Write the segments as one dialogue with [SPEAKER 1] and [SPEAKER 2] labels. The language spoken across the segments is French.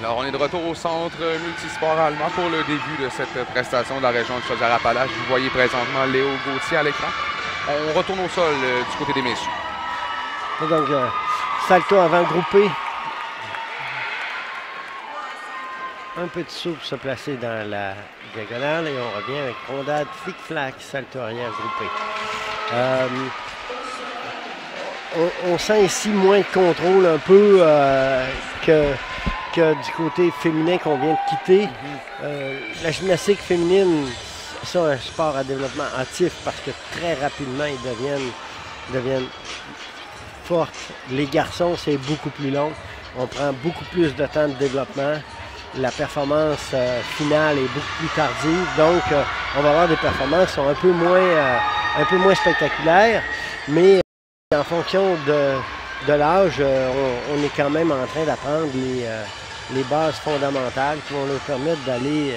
[SPEAKER 1] Alors, on est de retour au centre multisport allemand pour le début de cette prestation de la région de Chaudière-Appalaches. Vous voyez présentement Léo Gauthier à l'écran. On retourne au sol du côté des messieurs.
[SPEAKER 2] Donc, salto avant groupé. Un petit saut pour se placer dans la diagonale et on revient avec rondade, flic-flac, salto arrière groupé. On sent ici moins de contrôle un peu que du côté féminin qu'on vient de quitter. La gymnastique féminine, c'est un sport à développement hâtif parce que très rapidement, ils deviennent fortes. Les garçons, c'est beaucoup plus long. On prend beaucoup plus de temps de développement. La performance finale est beaucoup plus tardive. Donc, on va avoir des performances qui sont un peu moins spectaculaires. Mais en fonction de l'âge, on est quand même en train d'apprendre les bases fondamentales qui vont leur permettre d'aller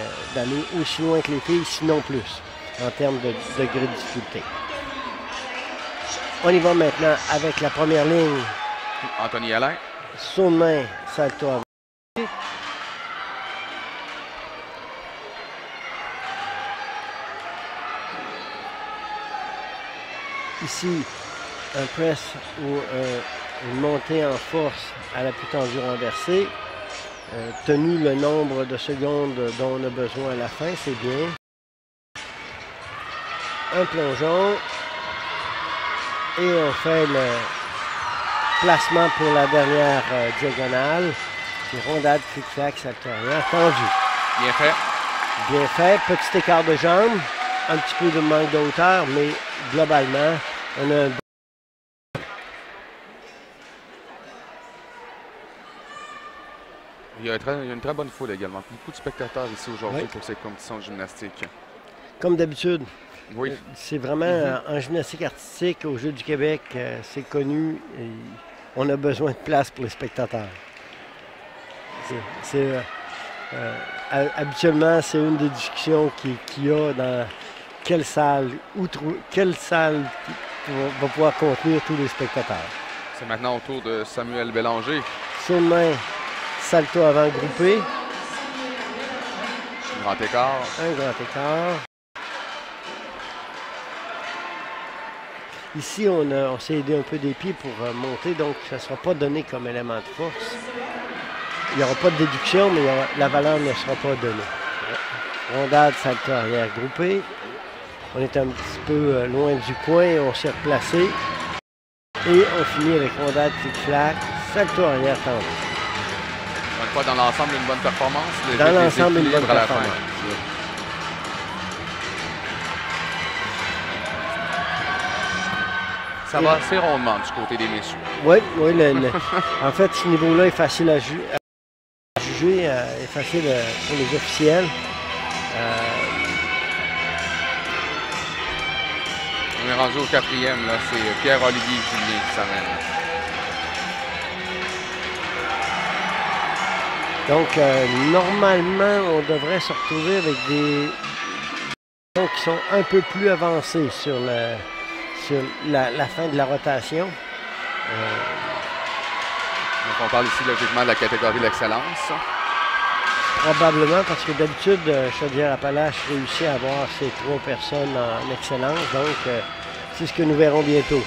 [SPEAKER 2] aussi loin que les filles, sinon plus, en termes de degré de difficulté. On y va maintenant avec la première ligne.
[SPEAKER 1] Anthony Alain.
[SPEAKER 2] Saut de main, salto avant. Ici, un press ou une montée en force à l'appui tendu renversé. Tenu le nombre de secondes dont on a besoin à la fin, c'est bien. Un plongeon. Et on fait le placement pour la dernière diagonale. Une rondade, flic-flac, salto arrière, tendu.
[SPEAKER 1] Bien fait.
[SPEAKER 2] Bien fait. Petit écart de jambe. Un petit peu de manque de hauteur, mais globalement, on a un
[SPEAKER 1] Il y a une très bonne foule également. Beaucoup de spectateurs ici aujourd'hui pour ces compétitions de gymnastique.
[SPEAKER 2] Comme d'habitude.
[SPEAKER 1] Oui.
[SPEAKER 2] C'est vraiment en gymnastique artistique, aux Jeux du Québec, c'est connu. Et on a besoin de place pour les spectateurs. Habituellement, c'est une des discussions qu'il y a dans quelle salle va pouvoir contenir tous les spectateurs.
[SPEAKER 1] C'est maintenant au tour de Samuel Bélanger.
[SPEAKER 2] Saut de main, salto avant groupé.
[SPEAKER 1] Un grand écart.
[SPEAKER 2] Un grand écart. Ici, on s'est aidé un peu des pieds pour monter, donc ça ne sera pas donné comme élément de force. Il n'y aura pas de déduction, mais la valeur ne sera pas donnée. Rondade, salto arrière groupé. On est un petit peu loin du coin, on s'est replacé. Et on finit avec rondade, flic-flac, salto arrière tendu.
[SPEAKER 1] Une fois dans l'ensemble, une bonne performance.
[SPEAKER 2] Dans l'ensemble, une bonne performance.
[SPEAKER 1] Ça va assez rondement du côté des messieurs.
[SPEAKER 2] Oui, en fait, ce niveau-là est facile à juger, est facile pour les officiels.
[SPEAKER 1] On est rendu au quatrième, là, c'est Pierre-Olivier Julien qui s'amène.
[SPEAKER 2] Donc, normalement, on devrait se retrouver avec des qui sont un peu plus avancés sur la fin de la rotation.
[SPEAKER 1] Donc, on parle ici logiquement de la catégorie de l'excellence.
[SPEAKER 2] Probablement, parce que d'habitude, Chaudière-Appalaches réussit à avoir ces 3 personnes en excellence. Donc, c'est ce que nous verrons bientôt.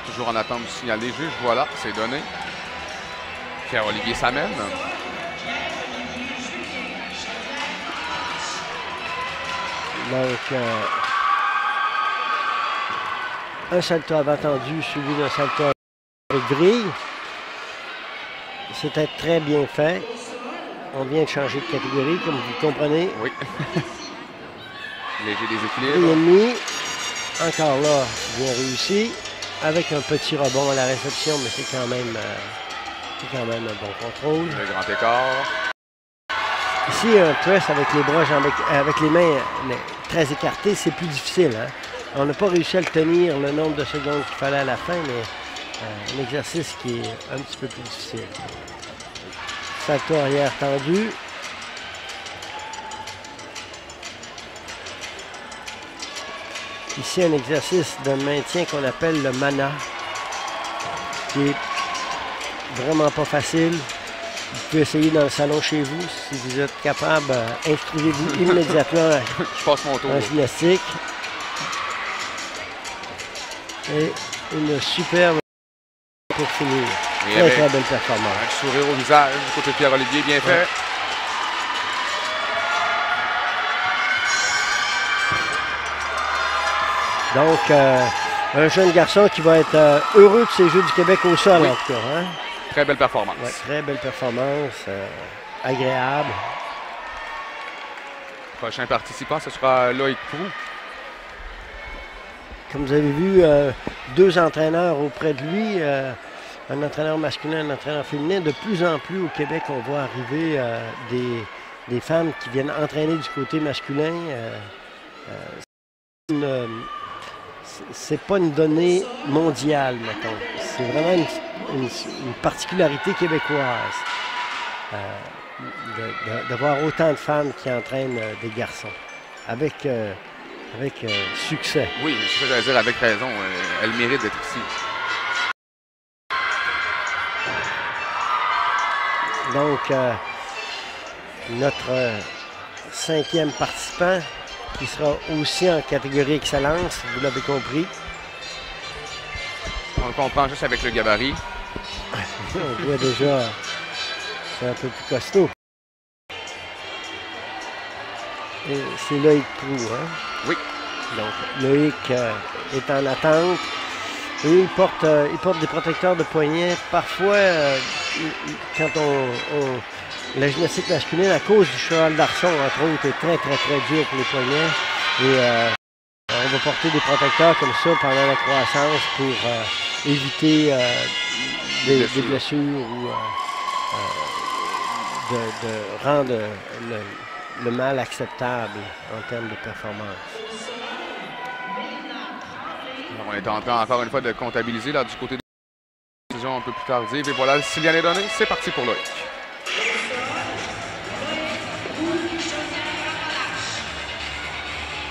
[SPEAKER 1] Toujours en attente du signal des juges. Voilà, c'est donné. Pierre-Olivier s'amène.
[SPEAKER 2] Donc, un salto avant tendu suivi d'un salto avec grille. C'était très bien fait. On vient de changer de catégorie, comme vous comprenez.
[SPEAKER 1] Oui. Léger déséquilibre.
[SPEAKER 2] Et demi. Encore là, bien réussi. Avec un petit rebond à la réception, mais c'est quand même un bon contrôle.
[SPEAKER 1] Le grand écart.
[SPEAKER 2] Ici, un press avec les bras, avec les mains très écartées, c'est plus difficile. Hein? On n'a pas réussi à le tenir le nombre de secondes qu'il fallait à la fin, mais un exercice qui est un petit peu plus difficile. Salto arrière tendu. Ici, un exercice de maintien qu'on appelle le mana, qui est vraiment pas facile. Vous pouvez essayer dans le salon chez vous. Si vous êtes capable, inscrivez-vous immédiatement
[SPEAKER 1] Je passe mon tour.
[SPEAKER 2] en gymnastique. Et une superbe pour finir. Très, très belle performance.
[SPEAKER 1] Un sourire au visage du côté de Pierre-Olivier, bien fait.
[SPEAKER 2] Donc, un jeune garçon qui va être heureux de ces Jeux du Québec au sol, en tout cas. Hein?
[SPEAKER 1] Très belle performance.
[SPEAKER 2] Ouais, très belle performance, agréable.
[SPEAKER 1] Prochain participant, ce sera Loïc Proulx.
[SPEAKER 2] Comme vous avez vu, 2 entraîneurs auprès de lui, un entraîneur masculin, un entraîneur féminin. De plus en plus au Québec, on voit arriver des femmes qui viennent entraîner du côté masculin. C'est pas une donnée mondiale, mettons. C'est vraiment une particularité québécoise de voir autant de femmes qui entraînent des garçons avec succès.
[SPEAKER 1] Oui, c'est ça que j'allais dire avec raison. Elle mérite d'être ici.
[SPEAKER 2] Donc, notre 5e participant qui sera aussi en catégorie excellence, vous l'avez compris.
[SPEAKER 1] On le comprend juste avec le gabarit.
[SPEAKER 2] On voit déjà, c'est un peu plus costaud. Et c'est Loïc Proulx, hein?
[SPEAKER 1] Oui.
[SPEAKER 2] Donc, Loïc est en attente. Et il porte des protecteurs de poignets. Parfois, quand la gymnastique masculine, à cause du cheval d'arçon, entre autres, est très, très, très dur pour les poignets. Et on va porter des protecteurs comme ça pendant la croissance pour éviter des blessures ou de rendre le mal acceptable en termes de performance.
[SPEAKER 1] On est en train encore une fois de comptabiliser là, du côté de la décision un peu plus tardive. Et voilà, le signal est donné. C'est parti pour Loïc.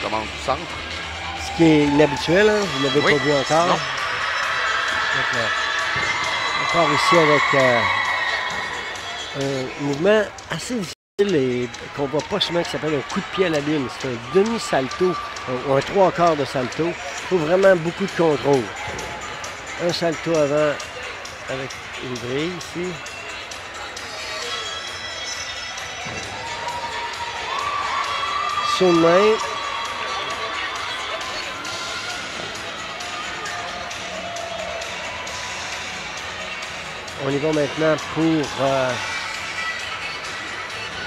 [SPEAKER 1] Commande du centre.
[SPEAKER 2] Ce qui est inhabituel, hein? Vous ne l'avez pas vu encore.
[SPEAKER 1] Non.
[SPEAKER 2] Donc, encore ici avec un mouvement assez difficile et qu'on ne voit pas souvent, qui s'appelle un coup de pied à la lune. C'est un demi-salto ou un 3/4 de salto. Il faut vraiment beaucoup de contrôle. Un salto avant avec une grille ici. Saut de main. On y va maintenant pour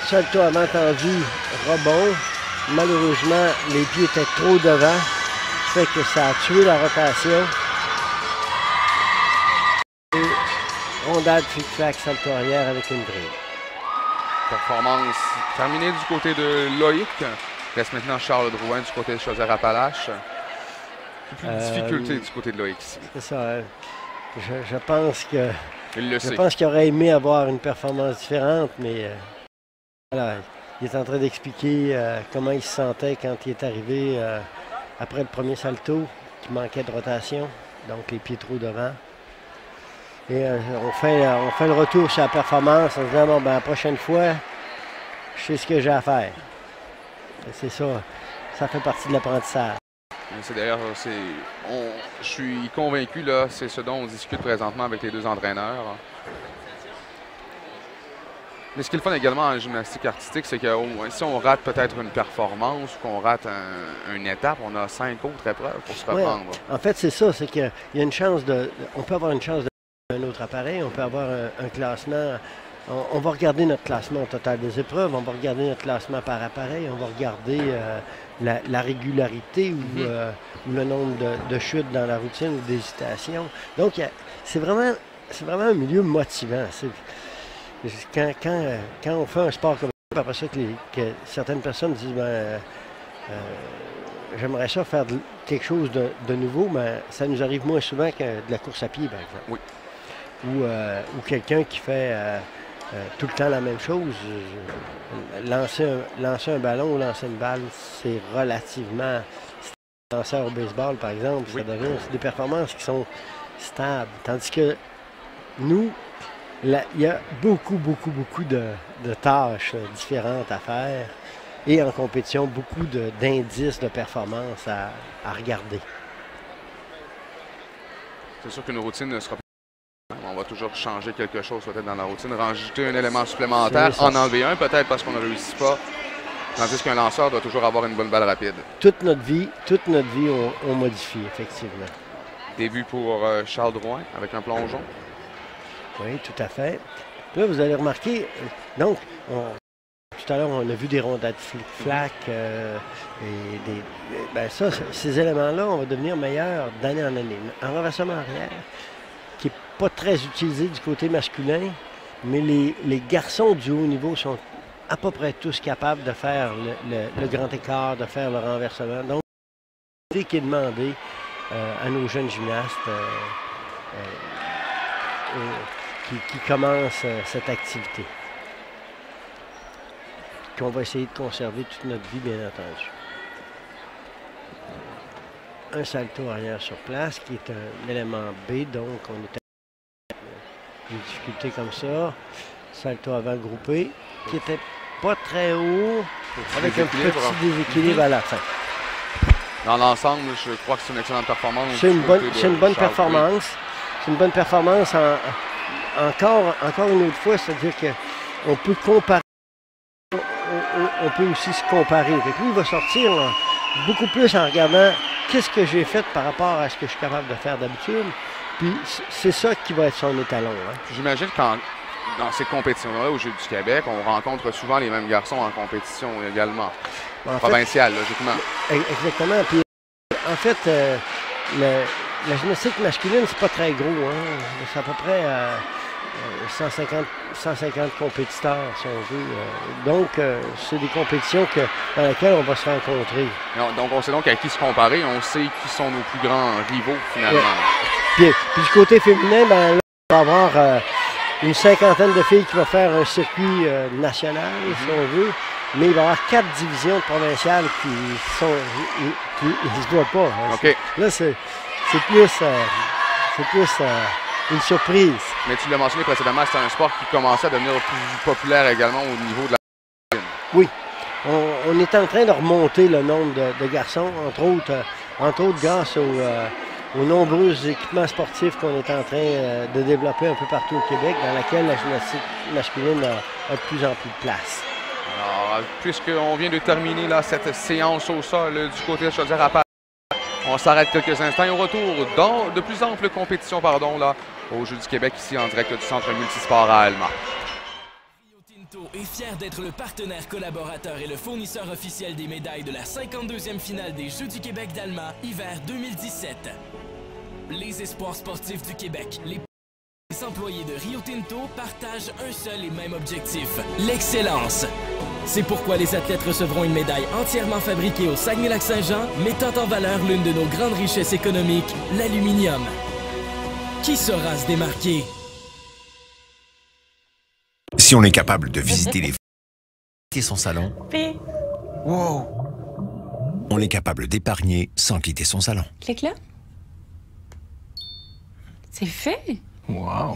[SPEAKER 2] salto avant tendu, rebond. Malheureusement, les pieds étaient trop devant, ce qui fait que ça a tué la rotation. Et rondade flic-flac salto arrière avec une grille.
[SPEAKER 1] Performance terminée du côté de Loïc. Reste maintenant Charles Drouin du côté de Chaudière-Appalaches. Plus de difficulté du côté de Loïc ici.
[SPEAKER 2] C'est ça. Hein. Je pense que...
[SPEAKER 1] Je
[SPEAKER 2] pense qu'il aurait aimé avoir une performance différente, mais voilà, il est en train d'expliquer comment il se sentait quand il est arrivé après le premier salto, qui manquait de rotation, donc les pieds trop devant. Et on fait le retour sur la performance en se disant, bon, ben, la prochaine fois, je sais ce que j'ai à faire. C'est ça, ça fait partie de l'apprentissage.
[SPEAKER 1] C'est d'ailleurs, je suis convaincu, là, c'est ce dont on discute présentement avec les 2 entraîneurs. Mais ce qui est le fun également en gymnastique artistique, c'est que si on rate peut-être une performance ou qu'on rate une étape, on a 5 autres épreuves pour se reprendre.
[SPEAKER 2] Ouais, en fait, c'est ça, c'est qu'il y a une chance on peut avoir une chance d'un autre appareil, on peut avoir un classement. On va regarder notre classement total des épreuves, on va regarder notre classement par appareil, on va regarder la régularité ou le nombre de chutes dans la routine ou d'hésitation. Donc, c'est vraiment un milieu motivant. Quand on fait un sport comme ça, après ça que certaines personnes disent j'aimerais ça faire quelque chose de nouveau, mais ça nous arrive moins souvent que de la course à pied, par exemple.
[SPEAKER 1] Oui.
[SPEAKER 2] Ou quelqu'un qui fait tout le temps la même chose. Lancer un ballon ou lancer une balle, c'est relativement... Lanceur au baseball, par exemple, ça devient des performances qui sont stables. Tandis que nous, il y a beaucoup de tâches différentes à faire et en compétition, beaucoup d'indices de performance à regarder.
[SPEAKER 1] C'est sûr qu'une routine ne sera pas... On va toujours changer quelque chose peut-être dans la routine, rajouter un élément supplémentaire, en enlever un peut-être parce qu'on ne réussit pas. Tandis qu'un lanceur doit toujours avoir une bonne balle rapide.
[SPEAKER 2] Toute notre vie, on modifie, effectivement.
[SPEAKER 1] Début pour Charles Drouin avec un plongeon.
[SPEAKER 2] Oui, tout à fait. Là, vous allez remarquer, donc, tout à l'heure, on a vu des rondades flic-flac. Ces éléments-là, on va devenir meilleurs d'année en année. Un renversement arrière, qui n'est pas très utilisé du côté masculin, mais les garçons du haut niveau sont à peu près tous capables de faire le grand écart, de faire le renversement. Donc, c'est ce qui est demandé à nos jeunes gymnastes qui commencent cette activité. Qu'on va essayer de conserver toute notre vie, bien entendu. Un salto arrière sur place, qui est un élément B, donc on est à une difficulté comme ça. Salto avant groupé, qui était pas très haut, avec un petit déséquilibre à la fin.
[SPEAKER 1] Dans l'ensemble, je crois que c'est une excellente performance.
[SPEAKER 2] C'est une bonne performance. C'est une bonne performance encore une autre fois, c'est-à-dire qu'on peut comparer. On peut aussi se comparer. Donc lui, il va sortir beaucoup plus en regardant qu'est-ce que j'ai fait par rapport à ce que je suis capable de faire d'habitude. Puis c'est ça qui va être son étalon. Hein.
[SPEAKER 1] J'imagine que dans ces compétitions-là, au Jeux du Québec, on rencontre souvent les mêmes garçons en compétition également. Provinciale, logiquement.
[SPEAKER 2] Exactement. Puis en fait, la gymnastique masculine, c'est pas très gros. Hein. C'est à peu près 150 compétiteurs, si on veut. Donc, c'est des compétitions dans lesquelles on va se rencontrer.
[SPEAKER 1] Donc, on sait donc à qui se comparer. On sait qui sont nos plus grands rivaux, finalement.
[SPEAKER 2] Ouais. Puis du côté féminin, ben, là, on va avoir une cinquantaine de filles qui vont faire un circuit national, si on veut. Mais il va y avoir 4 divisions provinciales qui ne se voient pas. Hein.
[SPEAKER 1] Okay.
[SPEAKER 2] Là, c'est plus une surprise.
[SPEAKER 1] Mais tu l'as mentionné précédemment, c'est un sport qui commençait à devenir plus populaire également au niveau de la...
[SPEAKER 2] Oui. On est en train de remonter le nombre de garçons, entre autres grâce aux nombreux équipements sportifs qu'on est en train de développer un peu partout au Québec, dans laquelle la gymnastique masculine a de plus en plus de place.
[SPEAKER 1] Alors, puisqu'on vient de terminer là, cette séance au sol du côté de Chaudière-Appalaches, on s'arrête quelques instants et au retour dans de plus amples compétitions là, aux Jeux du Québec, ici en direct du Centre multisport à Alma.
[SPEAKER 3] Rio Tinto est fier d'être le partenaire collaborateur et le fournisseur officiel des médailles de la 52e finale des Jeux du Québec d'Alma, hiver 2017. Les espoirs sportifs du Québec, les employés de Rio Tinto partagent un seul et même objectif, l'excellence. C'est pourquoi les athlètes recevront une médaille entièrement fabriquée au Saguenay-Lac-Saint-Jean, mettant en valeur l'une de nos grandes richesses économiques, l'aluminium. Qui saura se démarquer?
[SPEAKER 4] Si on est capable de visiter son salon, wow, on est capable d'épargner sans quitter son salon.
[SPEAKER 5] Clique là. C'est fait.
[SPEAKER 4] Wow.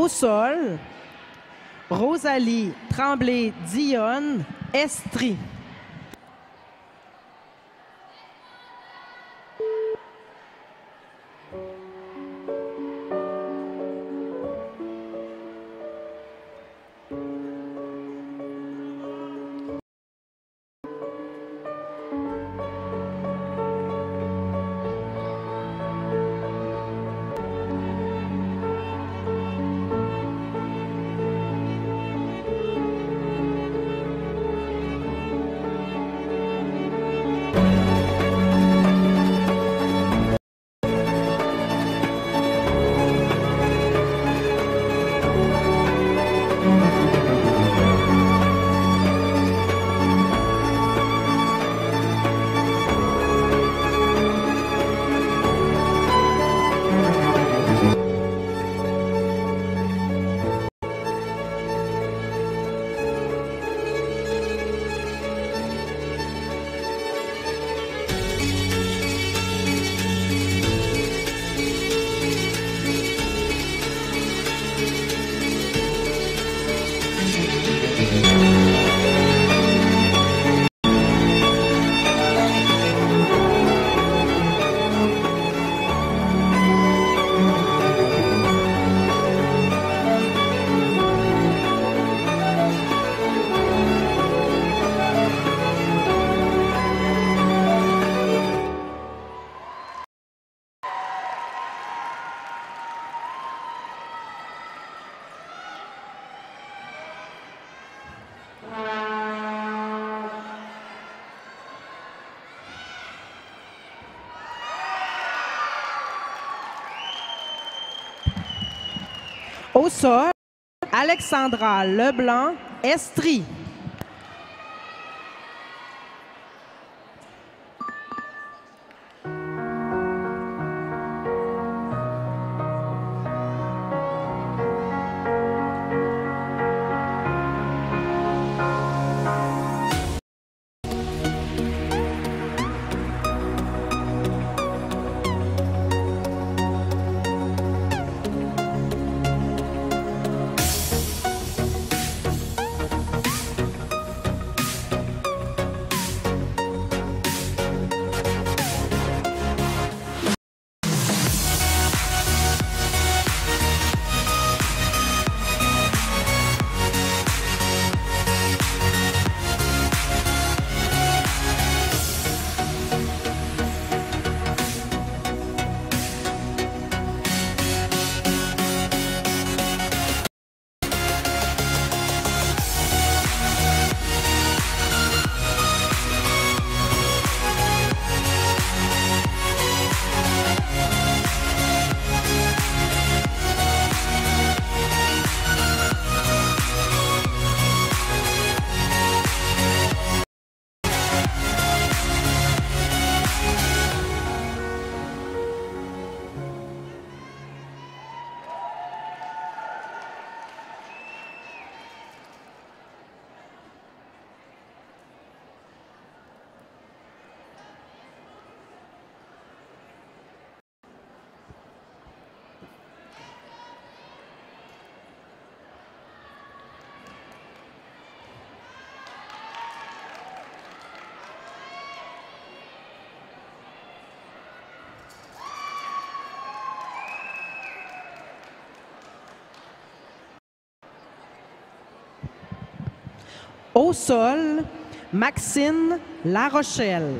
[SPEAKER 5] Au sol, Rosalie Tremblay-Dionne, Estrie. Au sol, Alexandra Leblanc, Estrie. Au sol, Maxine Larochelle.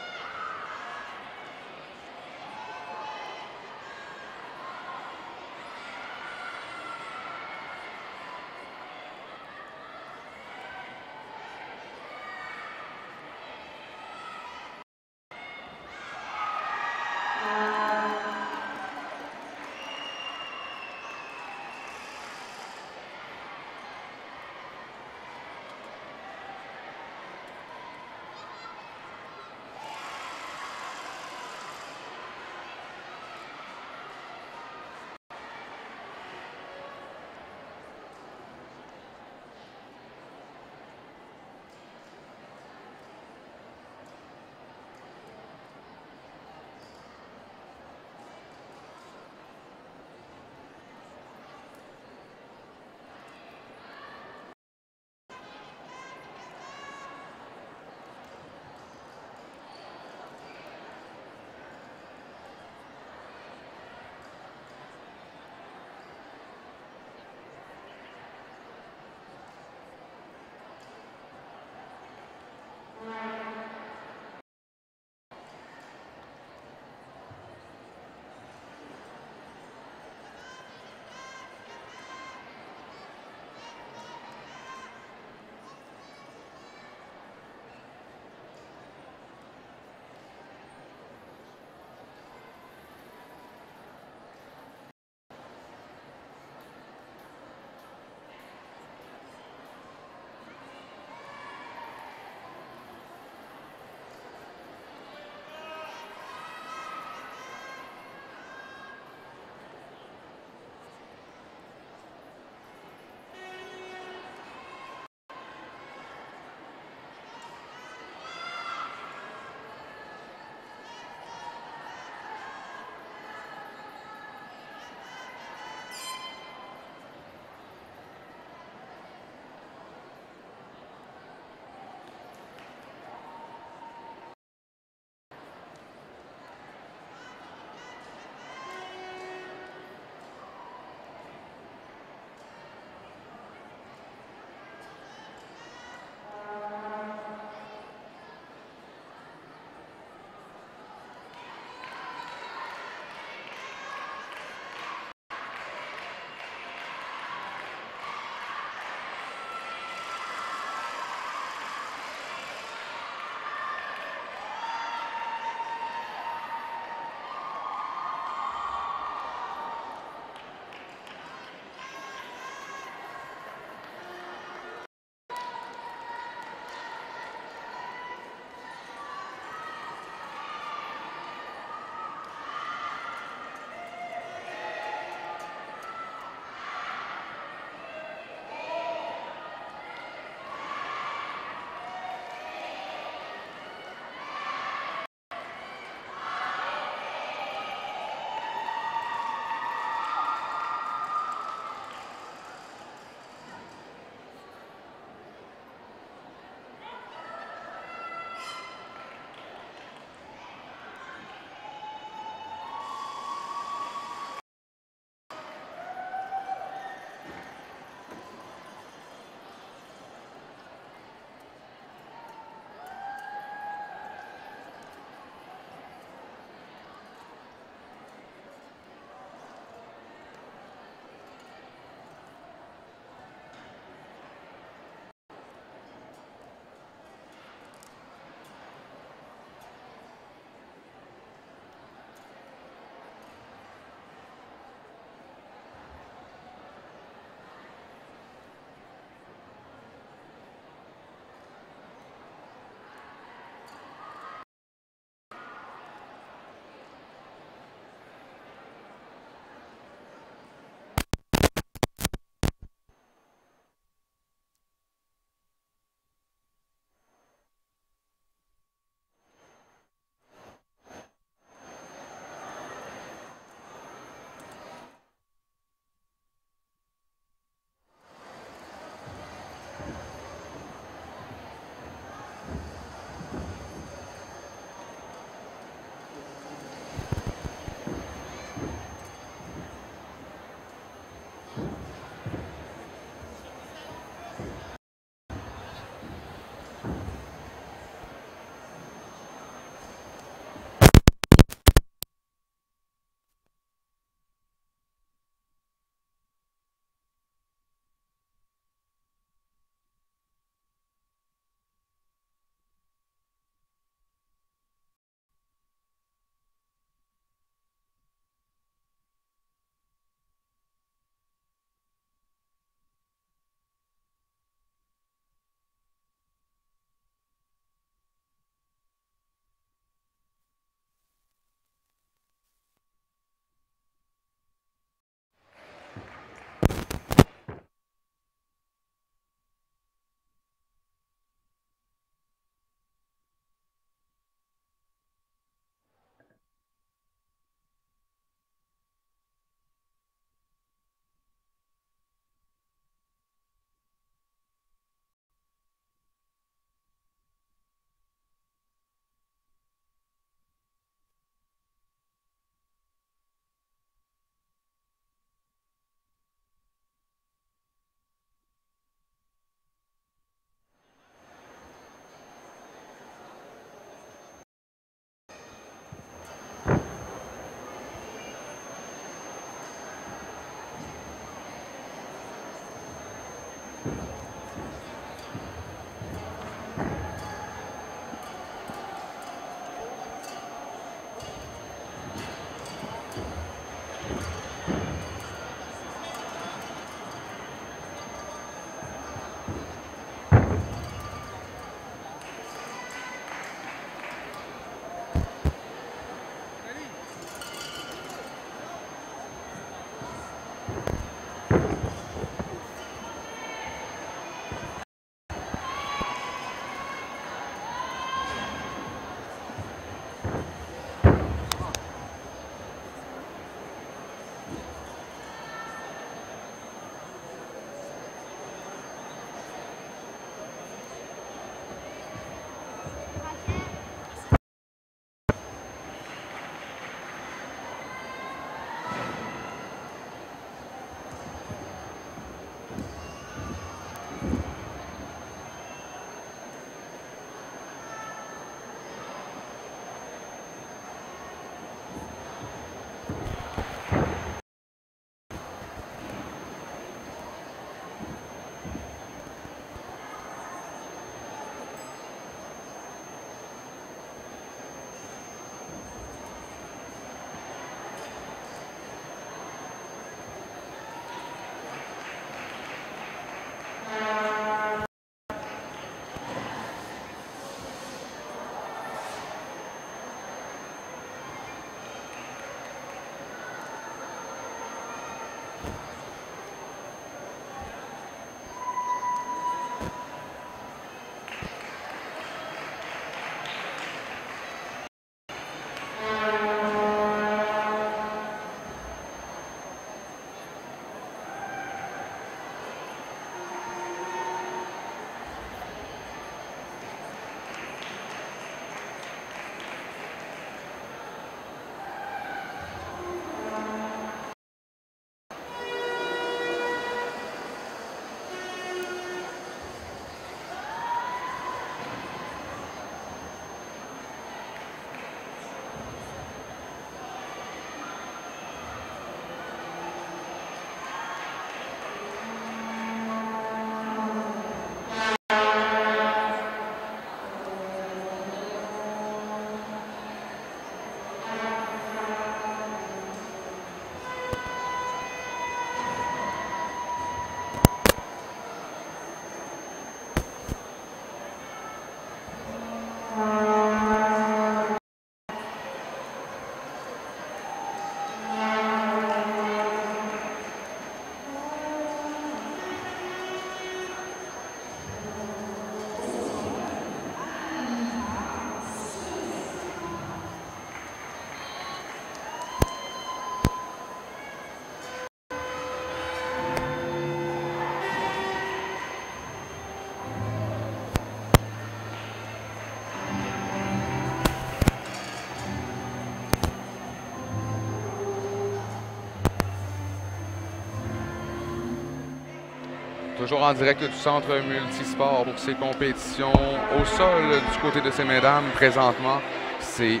[SPEAKER 1] Toujours en direct du centre multisport pour ces compétitions au sol du côté de ces mesdames. Présentement, c'est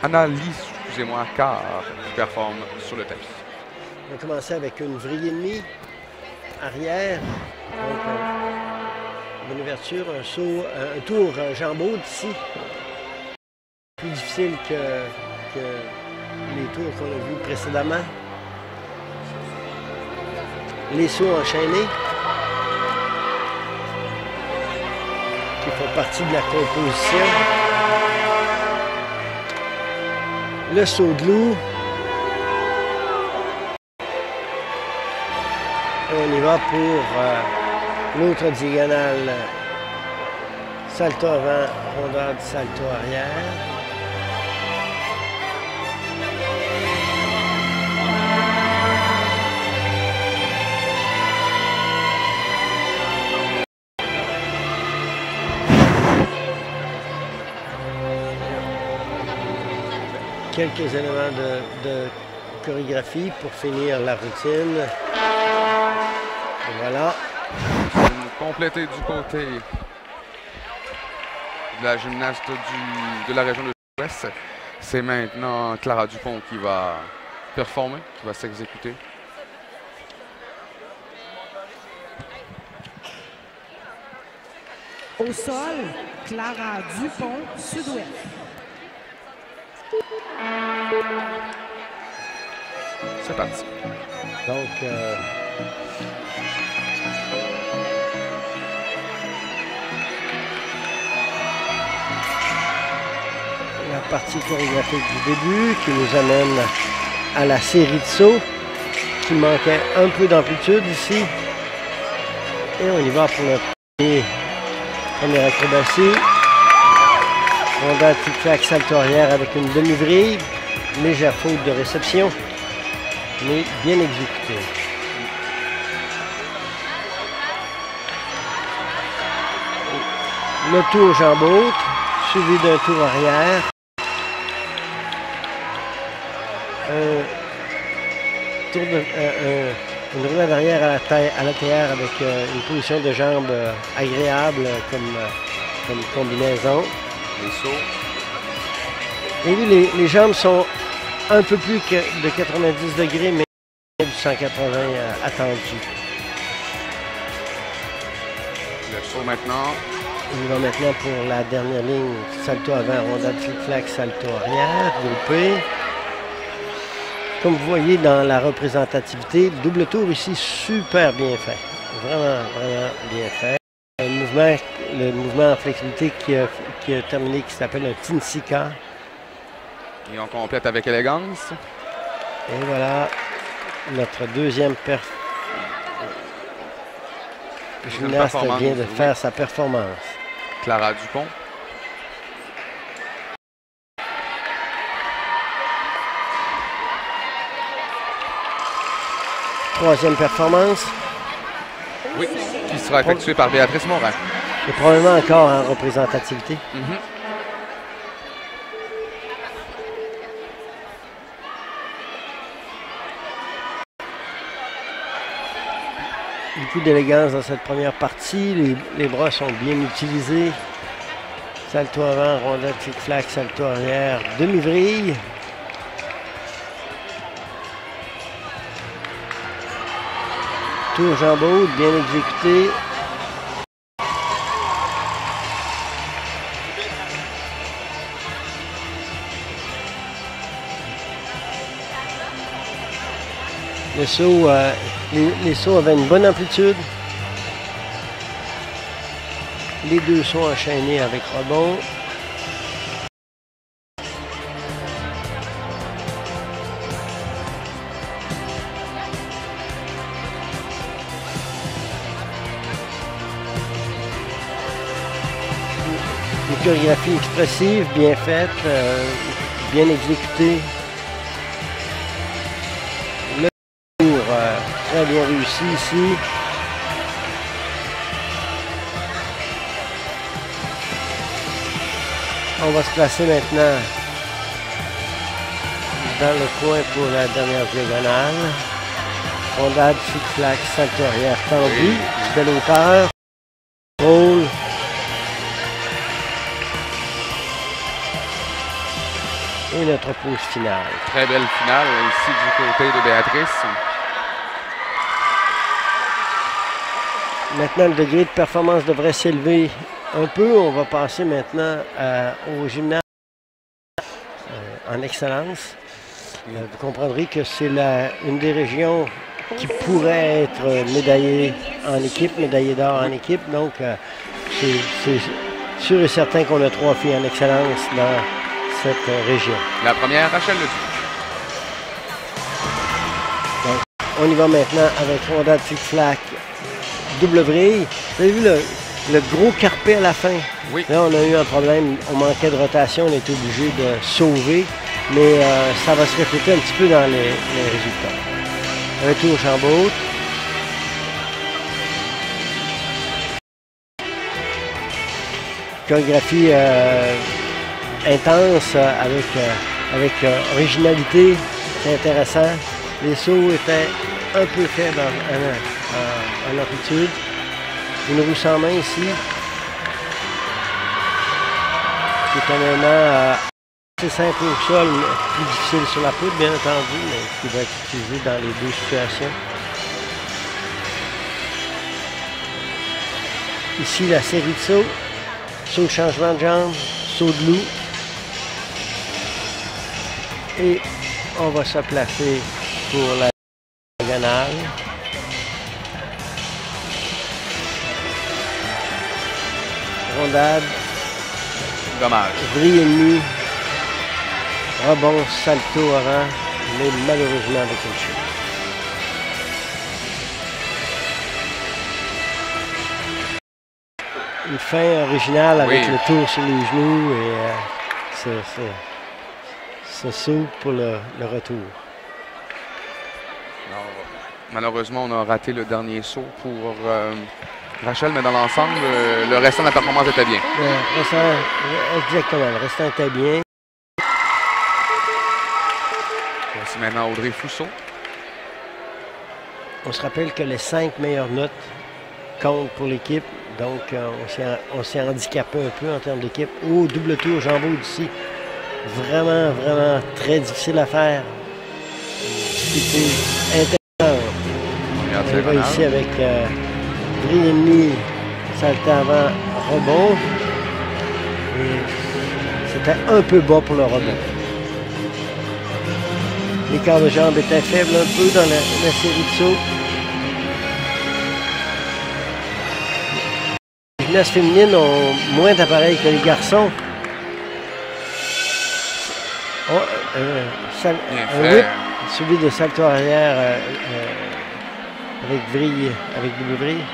[SPEAKER 1] Annalise, excusez-moi, Carr qui performe sur le tapis.
[SPEAKER 2] On va commencer avec une vrille et demie arrière. Donc, une ouverture, un saut, un tour jambeau d'ici. Plus difficile que les tours qu'on a vus précédemment. Les sauts enchaînés qui font partie de la composition. Le saut de loup. Et on y va pour l'autre diagonale. Salto avant, rondeur du salto arrière. Quelques éléments de chorégraphie pour finir la routine. Et voilà.
[SPEAKER 1] Complété du côté de la gymnaste de la région de l'Ouest. C'est maintenant Clara Dupont qui va performer, qui va s'exécuter.
[SPEAKER 5] Au sol, Clara Dupont, sud-ouest.
[SPEAKER 1] C'est parti.
[SPEAKER 2] Donc, la partie chorégraphique du début qui nous amène à la série de sauts qui manquait un peu d'amplitude ici. Et on y va pour notre première acrobatie. Rondeur tic-tac salto arrière avec une demi-vrille. Légère faute de réception, mais bien exécutée. Le tour jambe haute, suivi d'un tour arrière. Une roulade arrière à l'intérieur avec une position de jambe agréable comme combinaison.
[SPEAKER 1] Les sauts.
[SPEAKER 2] Et oui, les jambes sont un peu plus que de 90 degrés, mais du 180 attendu.
[SPEAKER 1] Le saut maintenant.
[SPEAKER 2] On va maintenant pour la dernière ligne. Salto avant, rondade flic-flac, salto arrière, groupé. Comme vous voyez dans la représentativité, le double tour ici, super bien fait. Vraiment, vraiment bien fait. Le mouvement en flexibilité qui a terminé, qui s'appelle un Tinsika.
[SPEAKER 1] Et on complète avec élégance.
[SPEAKER 2] Et voilà notre deuxième gymnaste vient de faire sa performance.
[SPEAKER 1] Clara Dupont.
[SPEAKER 2] Troisième performance.
[SPEAKER 1] Oui, qui sera effectuée par Béatrice Morin.
[SPEAKER 2] Et probablement encore en représentativité. Beaucoup d'élégance dans cette première partie. Les bras sont bien utilisés. Salto avant, rondelle flic-flac, salto arrière, demi-vrille. Tour jambe haute, bien exécuté. Le saut, les sauts avaient une bonne amplitude. Les deux sauts enchaînés avec rebond. Une chorégraphie expressive, bien faite, bien exécutée. Très bien réussi ici. On va se placer maintenant dans le coin pour la dernière diagonale. Rondade, flic-flac, centre arrière tendu, belle hauteur, rôle. Et notre pause finale.
[SPEAKER 1] Très belle finale ici du côté de Béatrice.
[SPEAKER 2] Maintenant, le degré de performance devrait s'élever un peu. On va passer maintenant au gymnase en excellence. Vous comprendrez que c'est une des régions qui pourrait être médaillée en équipe, médaillée d'or en équipe. Donc, c'est sûr et certain qu'on a 3 filles en excellence dans cette région.
[SPEAKER 1] La première, Rachel Leduc.
[SPEAKER 2] Donc, on y va maintenant avec rondade flic-flac, double vrille. Vous avez vu le gros carpé à la fin?
[SPEAKER 1] Oui.
[SPEAKER 2] Là, on a eu un problème. On manquait de rotation. On était obligé de sauver. Mais ça va se refléter un petit peu dans les résultats. Retour champ haute. Chorégraphie intense avec originalité. C'est intéressant. Les sauts étaient un peu faibles en amplitude. Une roue sans main ici. Qui est un élément assez simple au sol, plus difficile sur la poudre, bien entendu, mais qui va être utilisé dans les deux situations. Ici, la série de sauts. Saut de changement de jambe, saut de loup. Et on va se placer pour la diagonale. Rondade.
[SPEAKER 1] Dommage.
[SPEAKER 2] Vrille et demi. Rebond, salto avant, mais malheureusement avec une chute. Une fin originale avec le tour sur les genoux et ce saut pour le retour.
[SPEAKER 1] Alors, malheureusement, on a raté le dernier saut pour Rachel, mais dans l'ensemble, le restant de la performance était bien.
[SPEAKER 2] Exactement, le restant était bien.
[SPEAKER 1] Voici maintenant Audrey Fousseau.
[SPEAKER 2] On se rappelle que les 5 meilleures notes comptent pour l'équipe. Donc, on s'est handicapé un peu en termes d'équipe. Oh, double tour, Jean Baud ici. Vraiment, vraiment très difficile à faire. C'était intéressant. On va ici avec vrille et demi, salto avant, rebond. Et c'était un peu bas pour le rebond. L'écart de jambes était faible un peu dans la série de sauts. Les gymnastes féminines ont moins d'appareils que les garçons. Un whip suivi de salto arrière avec vrille, avec double vrille.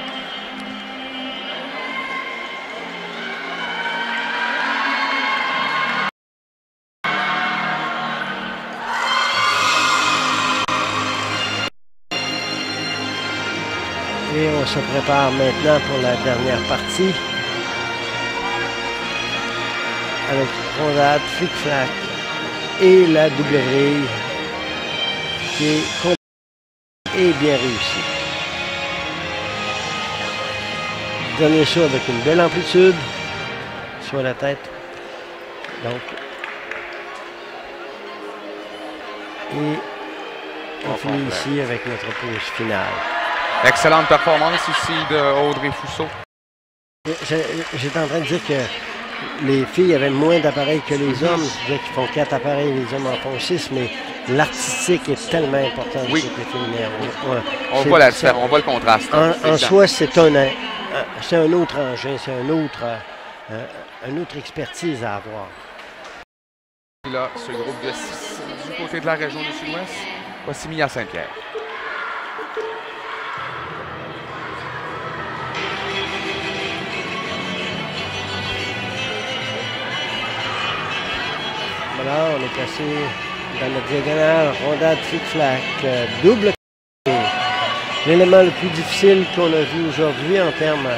[SPEAKER 2] Et on se prépare maintenant pour la dernière partie. Avec rondade, flic-flac et la double vrille qui est bien réussie. Dernier saut avec une belle amplitude sur la tête. Donc, et on finit ici avec notre pause finale.
[SPEAKER 1] Excellente performance ici de Audrey Fousseau.
[SPEAKER 2] J'étais en train de dire que les filles avaient moins d'appareils que les hommes. C'est-à-dire qu'ils font 4 appareils, les hommes en font 6, mais l'artistique est tellement important du côté féminin.
[SPEAKER 1] On voit la différence, on voit le contraste.
[SPEAKER 2] En soi, c'est un autre engin, c'est une autre expertise à avoir.
[SPEAKER 1] Là, ce groupe de 6 du côté de la région du Sud-Ouest, voici Mia Saint-Pierre.
[SPEAKER 2] Voilà, on est placé dans la diagonale, rondade flic-flac, double. L'élément le plus difficile qu'on a vu aujourd'hui en termes...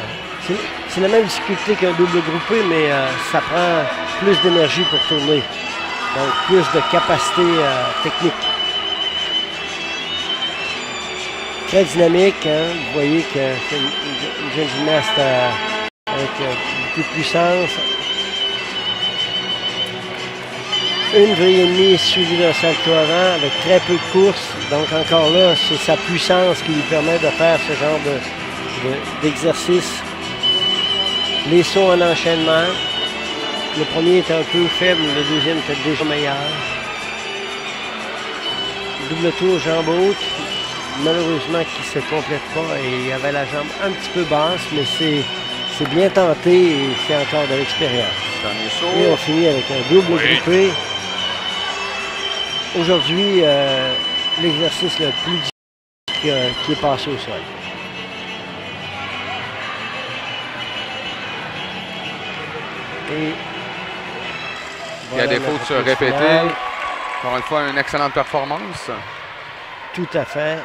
[SPEAKER 2] C'est la même difficulté qu'un double groupé, mais ça prend plus d'énergie pour tourner. Donc, plus de capacité technique. très dynamique. Hein. Vous voyez que c'est une jeune gymnaste avec beaucoup de puissance. Une vrille et demie suivie d'un salto avant avec très peu de course. Donc encore là, c'est sa puissance qui lui permet de faire ce genre d'exercice. Les sauts en enchaînement. Le premier était un peu faible, le deuxième était déjà meilleur. Double tour jambe haute, malheureusement qui ne se complète pas et il avait la jambe un petit peu basse, mais c'est bien tenté et c'est encore de l'expérience. Et on finit avec un double groupé. Aujourd'hui, l'exercice le plus difficile qui est passé au sol. Et
[SPEAKER 1] il y a des fautes se répéter. Encore une fois, une excellente performance.
[SPEAKER 2] Tout à fait.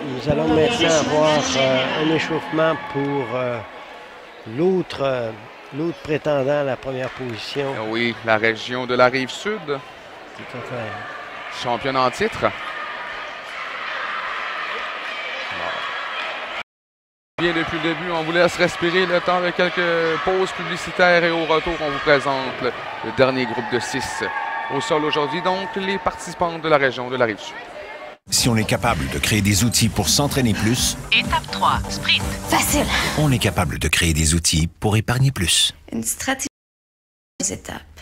[SPEAKER 2] Nous allons maintenant avoir un échauffement pour l'autre prétendant à la première position.
[SPEAKER 1] Oui, la région de la Rive-Sud.
[SPEAKER 2] Tout à fait.
[SPEAKER 1] Championne en titre. Bien depuis le début, on vous laisse respirer le temps de quelques pauses publicitaires et au retour, on vous présente le dernier groupe de 6 au sol aujourd'hui, donc les participants de la région de la Rive-Sud.
[SPEAKER 4] Si on est capable de créer des outils pour s'entraîner plus,
[SPEAKER 6] étape 3, sprint.
[SPEAKER 7] Facile.
[SPEAKER 4] On est capable de créer des outils pour épargner plus.
[SPEAKER 7] Une stratégie des étapes.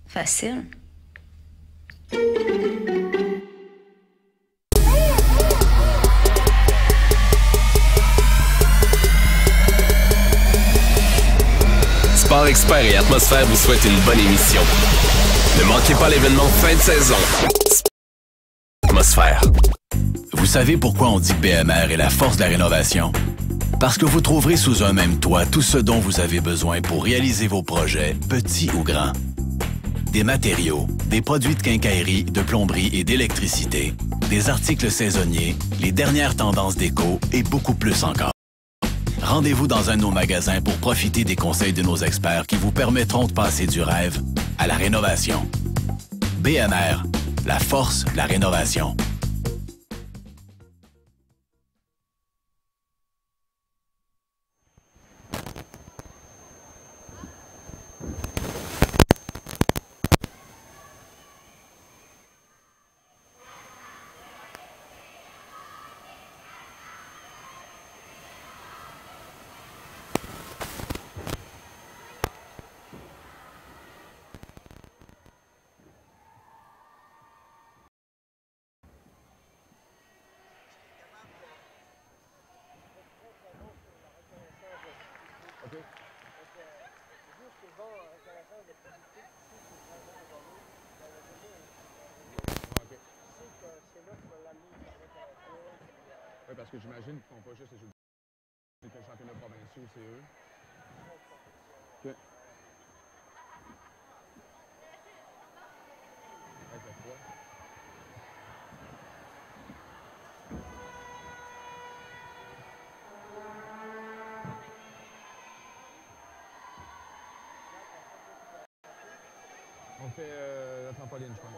[SPEAKER 7] Facile.
[SPEAKER 8] Sport Expert et Atmosphère vous souhaitent une bonne émission. Ne manquez pas l'événement fin de saison. Atmosphère.
[SPEAKER 9] Vous savez pourquoi on dit BMR est la force de la rénovation? Parce que vous trouverez sous un même toit tout ce dont vous avez besoin pour réaliser vos projets, petits ou grands. Des matériaux, des produits de quincaillerie, de plomberie et d'électricité, des articles saisonniers, les dernières tendances déco et beaucoup plus encore. Rendez-vous dans un de nos magasins pour profiter des conseils de nos experts qui vous permettront de passer du rêve à la rénovation. BMR, la force de la rénovation.
[SPEAKER 1] Oui, parce que j'imagine qu'ils ne font pas juste les jeux de championnats provinciaux, c'est eux. OK. Avec la 3. On fait la trampoline, je pense.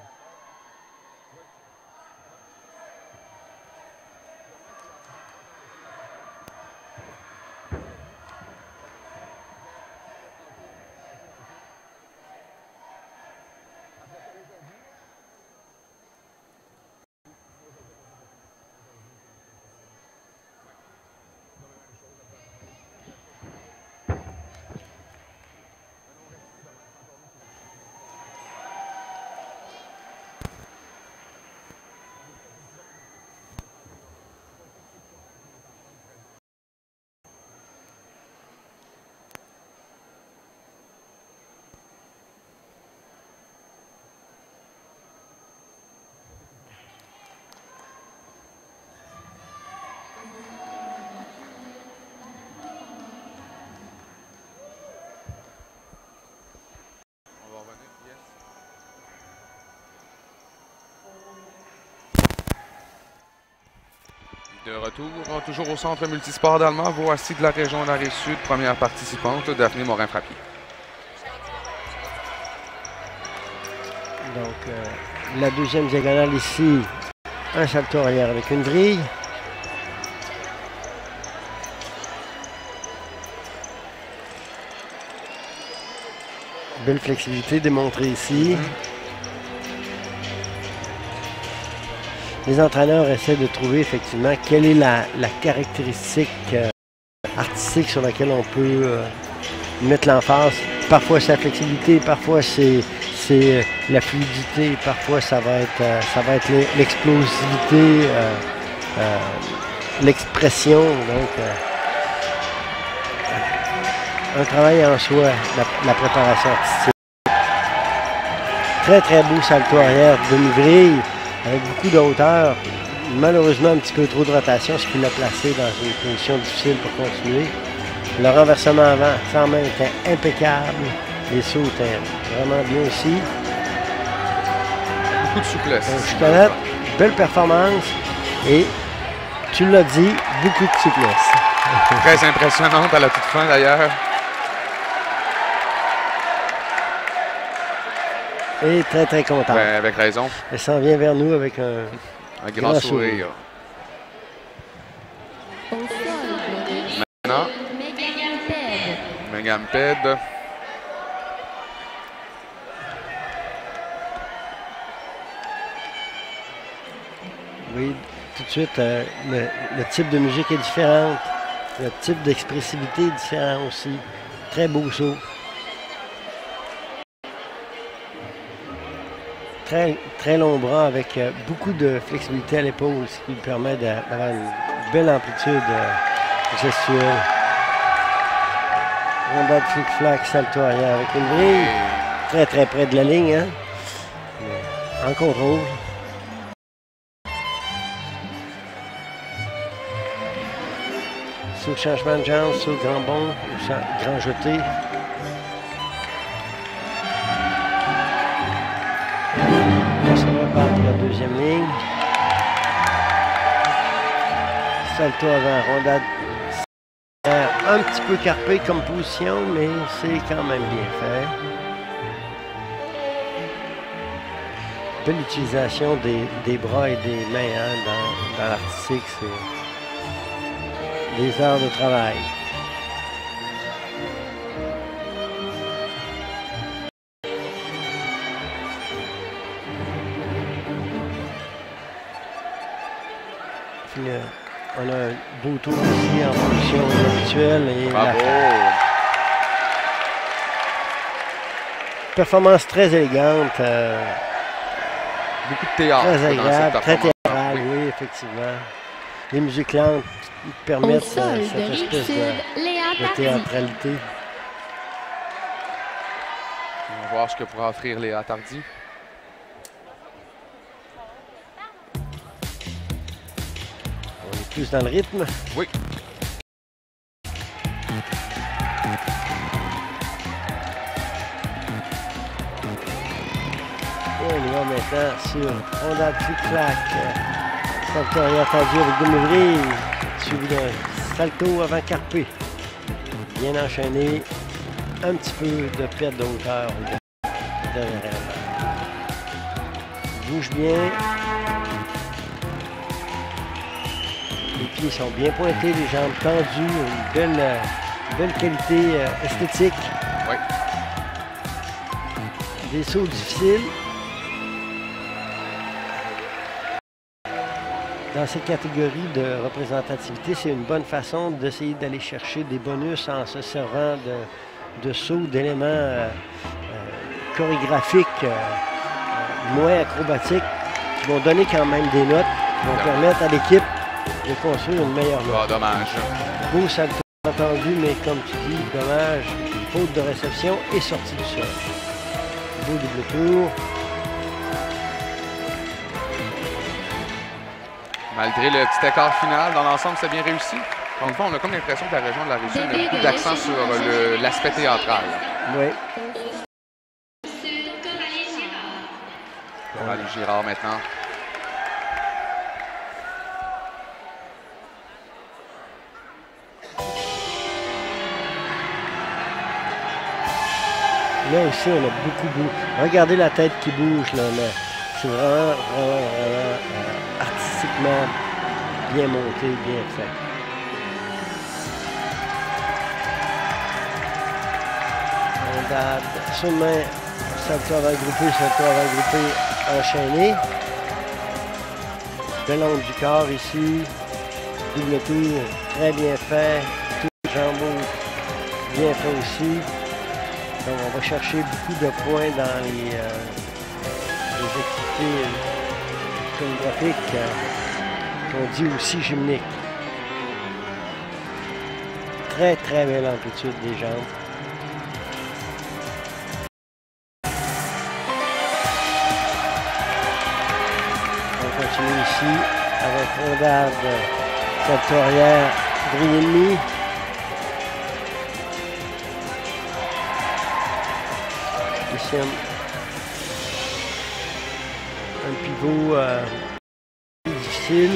[SPEAKER 1] De retour, toujours au centre multisport d'Allemand, voici de la région de la Rive-Sud, première participante, Daphné Morin-Frappier.
[SPEAKER 2] la deuxième diagonale ici, un salto arrière avec une vrille. Belle flexibilité démontrée ici. Les entraîneurs essaient de trouver effectivement quelle est la caractéristique artistique sur laquelle on peut mettre l'emphase. Parfois c'est la flexibilité, parfois c'est la fluidité, parfois ça va être l'explosivité, l'expression. Donc un travail en soi, la préparation artistique. Très très beau salto arrière, demi-vrille, avec beaucoup de hauteur. Malheureusement, un petit peu trop de rotation, ce qui l'a placé dans une position difficile pour continuer. Le renversement avant, sans main, était impeccable. Les sauts étaient vraiment bien aussi.
[SPEAKER 1] Beaucoup de souplesse.
[SPEAKER 2] Jusqu'à là, belle performance. Et tu l'as dit, beaucoup de souplesse.
[SPEAKER 1] Très impressionnante à la toute fin d'ailleurs.
[SPEAKER 2] Et très très content.
[SPEAKER 1] Ben, avec raison.
[SPEAKER 2] Elle s'en vient vers nous avec un
[SPEAKER 1] grand sourire. Maintenant, Megamped.
[SPEAKER 2] Oui, tout de suite, le type de musique est différent. Le type d'expressivité est différent aussi. Très beau saut. Très, très long bras avec beaucoup de flexibilité à l'épaule, ce qui lui permet d'avoir une belle amplitude gestuelle. Rondade flic-flac, salto arrière avec une vrille. Très très près de la ligne, hein? En contrôle. Saut changement de jambe, saut grand bond, grand jeté. Pour la deuxième ligne. Salto avant, rondade un petit peu carpé comme position, mais c'est quand même bien fait. Belle utilisation des bras et des mains hein, dans l'artistique, c'est des heures de travail. On a un beau tour ici en position habituelle. Et
[SPEAKER 1] bravo!
[SPEAKER 2] Performance très élégante.
[SPEAKER 1] Beaucoup de théâtre.
[SPEAKER 2] Très agréable, très théâtrale, oui, effectivement. Les musiques lentes permettent cette espèce de théâtralité.
[SPEAKER 1] On va voir ce que pourra offrir Léa Tardy.
[SPEAKER 2] Plus dans le rythme.
[SPEAKER 1] Oui.
[SPEAKER 2] Et on y va maintenant sur rondade flic-flac. Salto arrière tendu avec demi-vrille. Suivi d'un salto avant carpé. Bien enchaîné. Un petit peu de perte de hauteur. Bouge bien. Les pieds sont bien pointés, les jambes tendues, une belle qualité esthétique.
[SPEAKER 1] Oui.
[SPEAKER 2] Des sauts difficiles. Dans cette catégorie de représentativité, c'est une bonne façon d'essayer d'aller chercher des bonus en se servant de sauts, d'éléments chorégraphiques moins acrobatiques qui vont donner quand même des notes, qui vont permettre à l'équipe de construire une meilleure note.
[SPEAKER 1] Oh, dommage.
[SPEAKER 2] Beau salto entendu, mais comme tu dis, dommage, faute de réception et sortie du sol. Beau double tour.
[SPEAKER 1] Malgré le petit écart final, dans l'ensemble, c'est bien réussi. Encore une fois, on a comme l'impression que la région de la Russie met beaucoup d'accent sur l'aspect théâtral.
[SPEAKER 2] Oui.
[SPEAKER 1] Coralie Girard maintenant.
[SPEAKER 2] Là aussi, on a beaucoup bougé. Regardez la tête qui bouge, là. C'est vraiment artistiquement bien monté, bien fait. On a sûrement salto avant groupé, enchaîné. Bel angle du corps ici. Double tour, très bien fait. Tout le jambon, bien fait aussi. Donc on va chercher beaucoup de points dans les activités chorégraphiques qu'on dit aussi gymniques. Très très belle amplitude des jambes. On continue ici avec rondade, salto arrière, grille et demi. Ici, un pivot difficile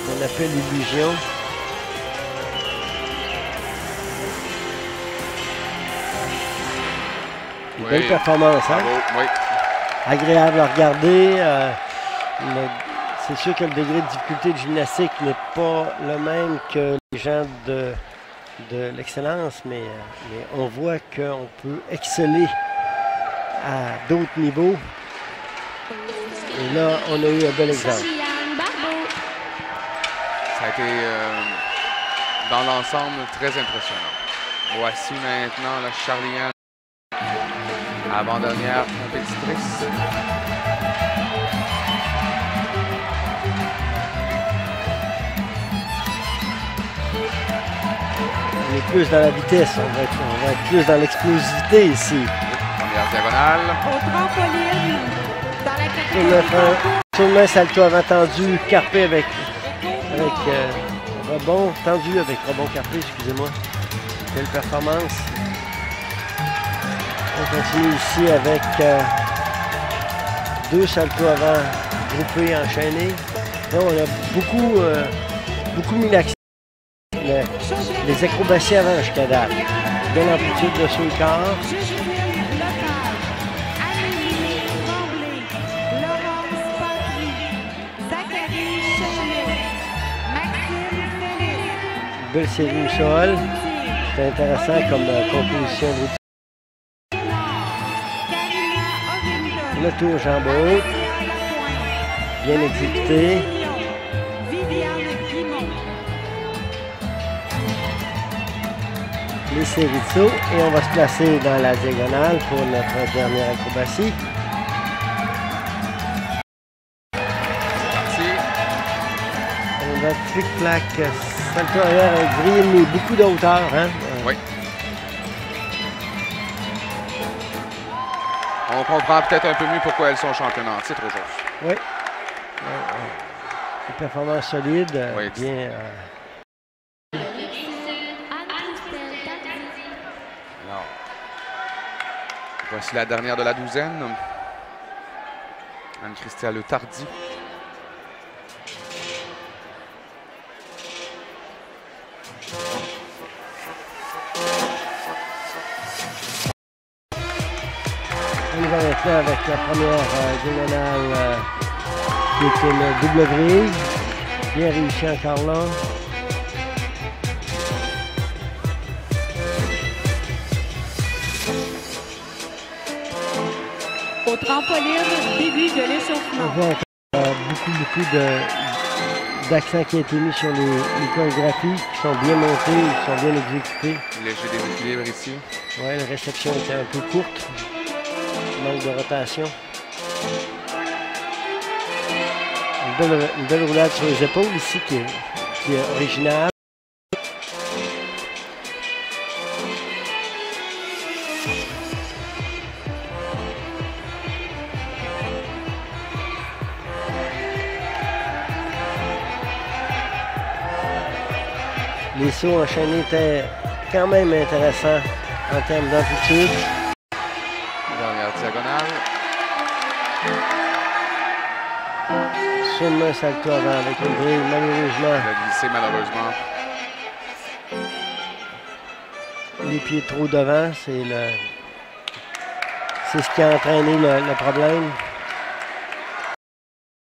[SPEAKER 2] qu'on appelle l'illusion. Une belle performance, hein?
[SPEAKER 1] Oui.
[SPEAKER 2] Agréable à regarder. C'est sûr que le degré de difficulté de gymnastique n'est pas le même que les gens de l'excellence, mais on voit qu'on peut exceller à d'autres niveaux. Et là, on a eu un bel exemple.
[SPEAKER 1] Ça a été, dans l'ensemble, très impressionnant. Voici maintenant la Charlie-Anne, avant-dernière compétitrice.
[SPEAKER 2] On est plus dans la vitesse, on va être plus dans l'explosivité ici.
[SPEAKER 1] Première diagonale.
[SPEAKER 5] Au trampoline, dans la catégorie
[SPEAKER 2] Sûrement salto avant tendu, carpé avec rebond, tendu avec rebond carpé, excusez-moi. Belle performance. On continue ici avec deux saltos avant groupés enchaînés. Là, on a beaucoup mis l'accent. Les acrobaties avant jusqu'à date. Belle amplitude de sur le corps. Belle série au sol. C'est intéressant comme composition de routine. Le tour jambe haute. Bien exécuté. Les séries de sauts et on va se placer dans la diagonale pour notre dernière acrobatie. On va flic-flac, salto arrière avec grille et demi, beaucoup de hauteur. Hein?
[SPEAKER 1] Oui. On comprend peut-être un peu mieux pourquoi elles sont championnes en titre aujourd'hui.
[SPEAKER 2] Oui. Une performance solide,
[SPEAKER 1] oui,
[SPEAKER 2] bien...
[SPEAKER 1] Alors, voici la dernière de la douzaine. Anne-Christelle Tardy.
[SPEAKER 2] On y va maintenant avec la première diagonale qui est une double grille. Bien réussi encore là.
[SPEAKER 5] Au trampoline, début de l'échauffement.
[SPEAKER 2] On voit beaucoup d'accents qui ont été mis sur les chorégraphies qui sont bien montées, qui sont bien exécutées.
[SPEAKER 1] Léger déséquilibre ici.
[SPEAKER 2] Oui, la réception était un peu courte. Manque de rotation. Une belle roulade sur les épaules ici qui est originale. Les sauts enchaînés étaient quand même intéressants en termes d'amplitude.
[SPEAKER 1] Dernière diagonale.
[SPEAKER 2] Sûrement un salto avant avec une grille, malheureusement.
[SPEAKER 1] Elle a glissé malheureusement.
[SPEAKER 2] les pieds trop devant, c'est ce qui a entraîné le problème.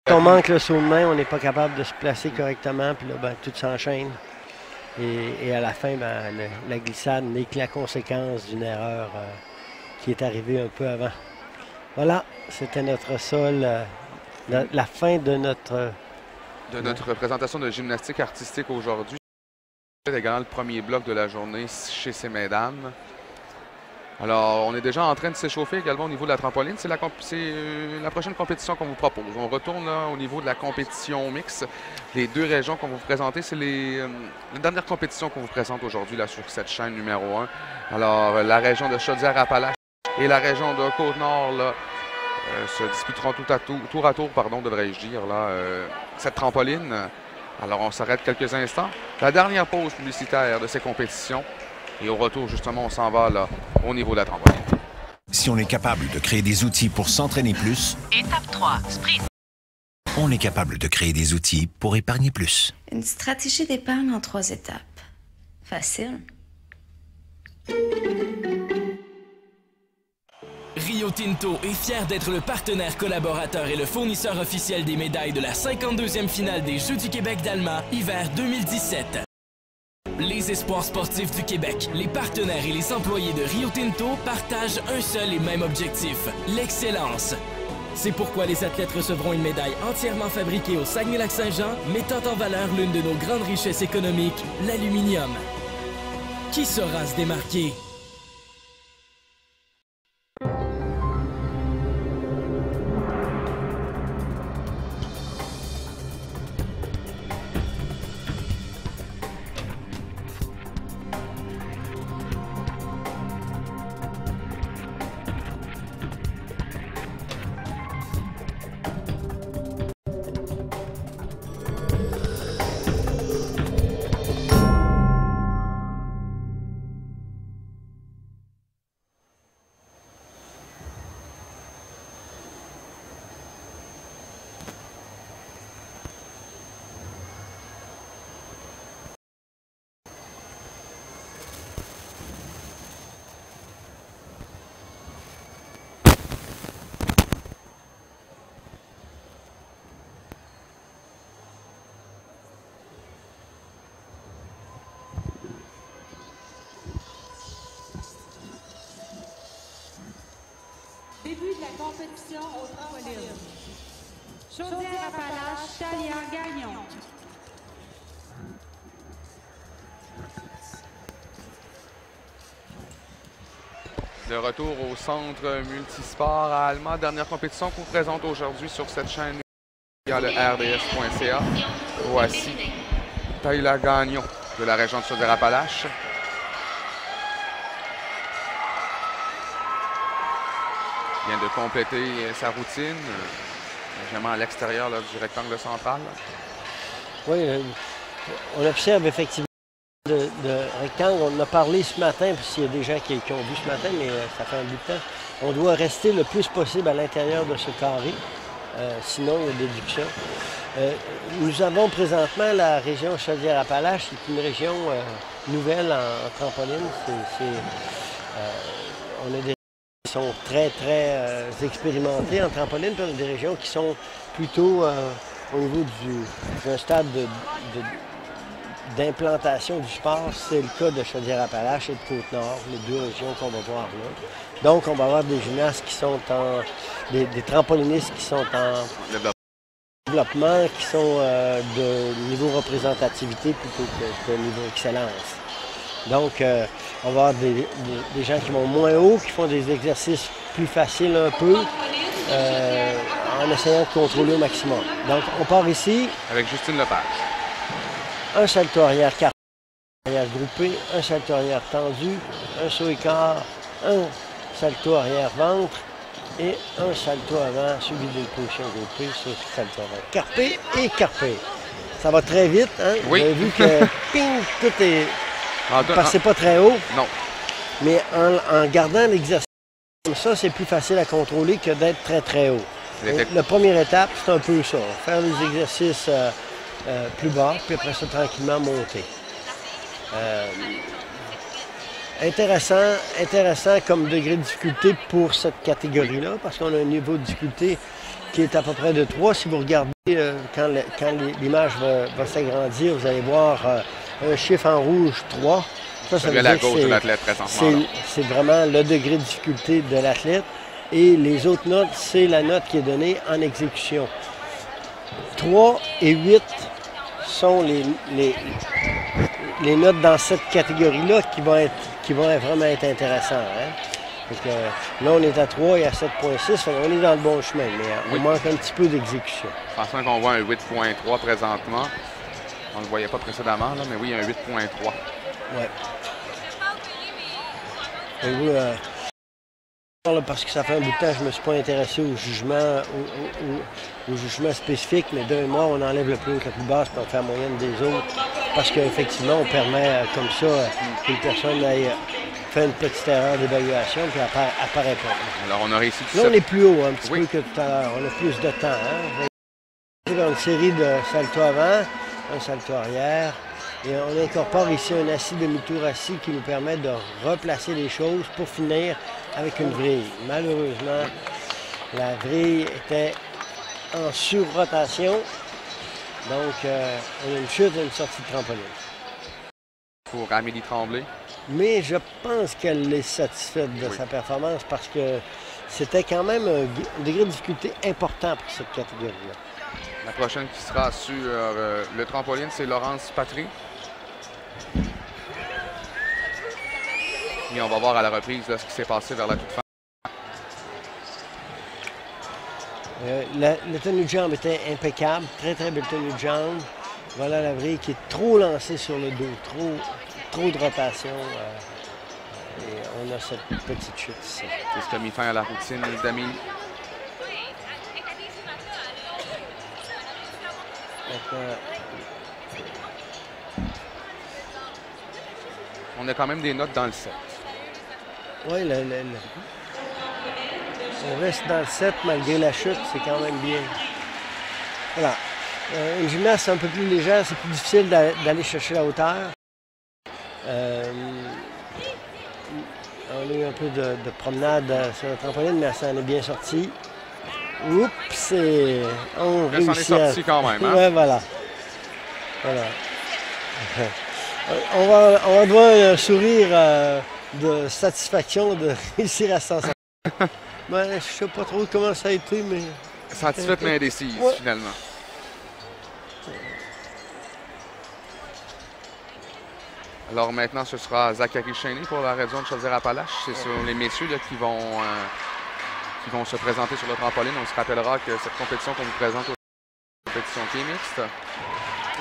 [SPEAKER 2] Quand on manque le saut de main, on n'est pas capable de se placer correctement, puis là, ben, tout s'enchaîne. Et à la fin, ben, la glissade n'est que la conséquence d'une erreur qui est arrivée un peu avant. Voilà, c'était notre sol, la fin de notre
[SPEAKER 1] présentation de gymnastique artistique aujourd'hui. C'est également le premier bloc de la journée chez ces mesdames. Alors, on est déjà en train de s'échauffer également au niveau de la trampoline. C'est la prochaine compétition qu'on vous propose. On retourne là, au niveau de la compétition mixte. Les deux régions qu'on va vous présenter, c'est les dernières compétitions qu'on vous présente aujourd'hui là sur cette chaîne numéro 1. Alors, la région de Chaudière-Appalaches et la région de Côte-Nord là, se disputeront tour à tour, devrais-je dire, là, cette trampoline. Alors, on s'arrête quelques instants. La dernière pause publicitaire de ces compétitions. Et au retour, justement, on s'en va là, au niveau de la trampoline.
[SPEAKER 4] Si on est capable de créer des outils pour s'entraîner plus,
[SPEAKER 6] étape 3, sprint.
[SPEAKER 4] On est capable de créer des outils pour épargner plus.
[SPEAKER 7] Une stratégie d'épargne en 3 étapes. Facile.
[SPEAKER 3] Rio Tinto est fier d'être le partenaire collaborateur et le fournisseur officiel des médailles de la 52e finale des Jeux du Québec d'Alma, hiver 2017. Les espoirs sportifs du Québec, les partenaires et les employés de Rio Tinto partagent un seul et même objectif, l'excellence. C'est pourquoi les athlètes recevront une médaille entièrement fabriquée au Saguenay-Lac-Saint-Jean, mettant en valeur l'une de nos grandes richesses économiques, l'aluminium. Qui saura se démarquer?
[SPEAKER 5] Début de la compétition au trampoline. Chaudière-Appalaches, Talia-Gagnon.
[SPEAKER 1] De retour au centre multisport à Alma. Dernière compétition qu'on vous présente aujourd'hui sur cette chaîne via le rds.ca. Voici Talia Gagnon de la région de Chaudière-Appalaches. Vient de compléter sa routine, vraiment à l'extérieur du rectangle central.
[SPEAKER 2] Oui, on observe effectivement de rectangle. On en a parlé ce matin, puis s'il y a des gens qui ont vu ce matin, mais ça fait un bout de temps. On doit rester le plus possible à l'intérieur de ce carré, sinon il y a déduction. Nous avons présentement la région Chaudière-Appalaches, qui est une région nouvelle en trampoline. On a des qui sont très expérimentés en trampoline, puis on a des régions qui sont plutôt au niveau d'un stade d'implantation du sport. C'est le cas de Chaudière-Appalaches et de Côte-Nord, les deux régions qu'on va voir là. Donc, on va avoir des gymnastes qui sont des trampolinistes qui sont en développement, qui sont de niveau représentativité plutôt que de niveau excellence. Donc, on va avoir des gens qui vont moins haut, qui font des exercices plus faciles un peu, en essayant de contrôler au maximum. Donc, on part ici.
[SPEAKER 1] Avec Justine Lepage.
[SPEAKER 2] Un salto arrière groupé, un salto arrière tendu, un saut écart, un salto arrière ventre et un salto avant suivi d'une position groupée sur salto avant. Carpé et carpé. Ça va très vite, hein?
[SPEAKER 1] Oui.
[SPEAKER 2] Vous avez vu que ping, tout est... Passez pas très haut.
[SPEAKER 1] Non.
[SPEAKER 2] Mais en gardant l'exercice comme ça, c'est plus facile à contrôler que d'être très haut. La première étape, c'est un peu ça. Faire les exercices plus bas, puis après ça, tranquillement monter. Intéressant comme degré de difficulté pour cette catégorie-là, parce qu'on a un niveau de difficulté qui est à peu près de 3. Si vous regardez, quand l'image va s'agrandir, vous allez voir un chiffre en rouge 3. Ça veut dire
[SPEAKER 1] la gauche de l'athlète présentement.
[SPEAKER 2] C'est vraiment le degré de difficulté de l'athlète. Et les autres notes, c'est la note qui est donnée en exécution. 3 et 8 sont les notes dans cette catégorie-là qui vont vraiment être intéressantes. Hein? Donc, là, on est à 3 et à 7,6. On est dans le bon chemin, mais on manque un petit peu d'exécution.
[SPEAKER 1] Je pense qu'on voit un 8,3 présentement. On ne le voyait pas précédemment, là, mais oui, un 8,3.
[SPEAKER 2] Oui. Parce que ça fait un bout de temps que je ne me suis pas intéressé au jugement, au jugement spécifique, mais d'un mois, on enlève le plus haut, la plus basse, puis on fait la moyenne des autres. Parce qu'effectivement, on permet comme ça qu'une personne ait fait une petite erreur d'évaluation, puis elle apparaît pas.
[SPEAKER 1] Alors, on a réussi tout
[SPEAKER 2] là,
[SPEAKER 1] ça.
[SPEAKER 2] on est plus haut un petit peu que tout à l'heure. On a plus de temps. Hein? On va une série de saltos avant, un salto arrière. Et on incorpore ici un assis demi-tour assis qui nous permet de replacer les choses pour finir avec une vrille. Malheureusement, la vrille était en surrotation. Donc, on a une chute et une sortie de trampoline.
[SPEAKER 1] Pour Amélie Tremblay.
[SPEAKER 2] Mais je pense qu'elle est satisfaite de sa performance parce que c'était quand même un degré de difficulté important pour cette catégorie-là.
[SPEAKER 1] La prochaine qui sera sur le trampoline, c'est Laurence Patry. Et on va voir à la reprise là, ce qui s'est passé vers la toute fin.
[SPEAKER 2] La tenue de jambe était impeccable, très très belle tenue de jambe. Voilà la vrille qui est trop lancée sur le dos, trop de rotation. Et on a cette petite chute ici.
[SPEAKER 1] C'est ce qui a mis fin à la routine d'Amélie. On a quand même des notes dans le 7.
[SPEAKER 2] Oui, on reste dans le 7 malgré la chute, c'est quand même bien. Voilà. Une gymnaste un peu plus légère, c'est plus difficile d'aller chercher la hauteur. On a eu un peu de promenade sur le trampoline, mais ça en est bien sorti. Oups, on réussit.
[SPEAKER 1] Ça en est sorti quand même. Hein?
[SPEAKER 2] Ouais, voilà. On va avoir un sourire de satisfaction de réussir à s'en sortir. Je ne sais pas trop comment ça a été, mais...
[SPEAKER 1] Satisfaite mais indécise, finalement. Alors maintenant, ce sera Zachary Cheney pour la région de Chaudière-Appalaches. C'est sur les messieurs là, qui vont se présenter sur le trampoline. On se rappellera que cette compétition qu'on vous présente aujourd'hui, c'est une compétition qui est mixte,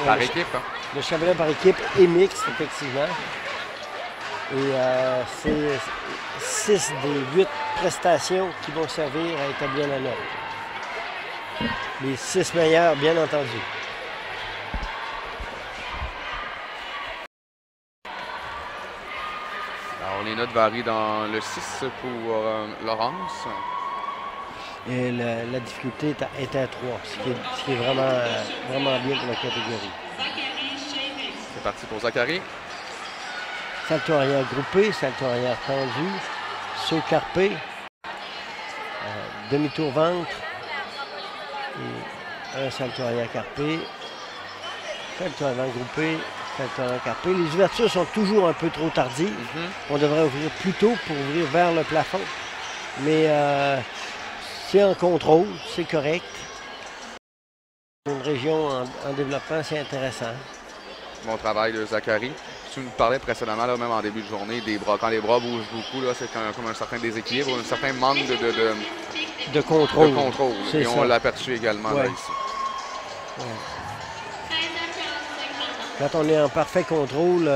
[SPEAKER 1] par équipe. Hein.
[SPEAKER 2] Le championnat par équipe est mixte, effectivement. Et c'est 6 des 8 prestations qui vont servir à établir la note. Les 6 meilleurs, bien entendu.
[SPEAKER 1] Alors, les notes varient dans le 6 pour Laurence.
[SPEAKER 2] Et la difficulté est à 3, ce qui est vraiment bien pour la catégorie.
[SPEAKER 1] C'est parti pour Zachary.
[SPEAKER 2] Salto arrière groupé, salto arrière tendu, saut carpé, demi-tour ventre et un salto arrière carpé, salto avant groupé, salto avant carpé. Les ouvertures sont toujours un peu trop tardives. On devrait ouvrir plus tôt pour ouvrir vers le plafond. Mais c'est en contrôle, c'est correct. Une région en développement, c'est intéressant.
[SPEAKER 1] Bon travail de Zachary. Tu nous parlais précédemment, là, même en début de journée, des bras. Quand les bras bougent beaucoup, c'est comme un certain déséquilibre, un certain manque
[SPEAKER 2] de contrôle.
[SPEAKER 1] Et on l'a aperçu également là, ici.
[SPEAKER 2] Ouais. Quand on est en parfait contrôle,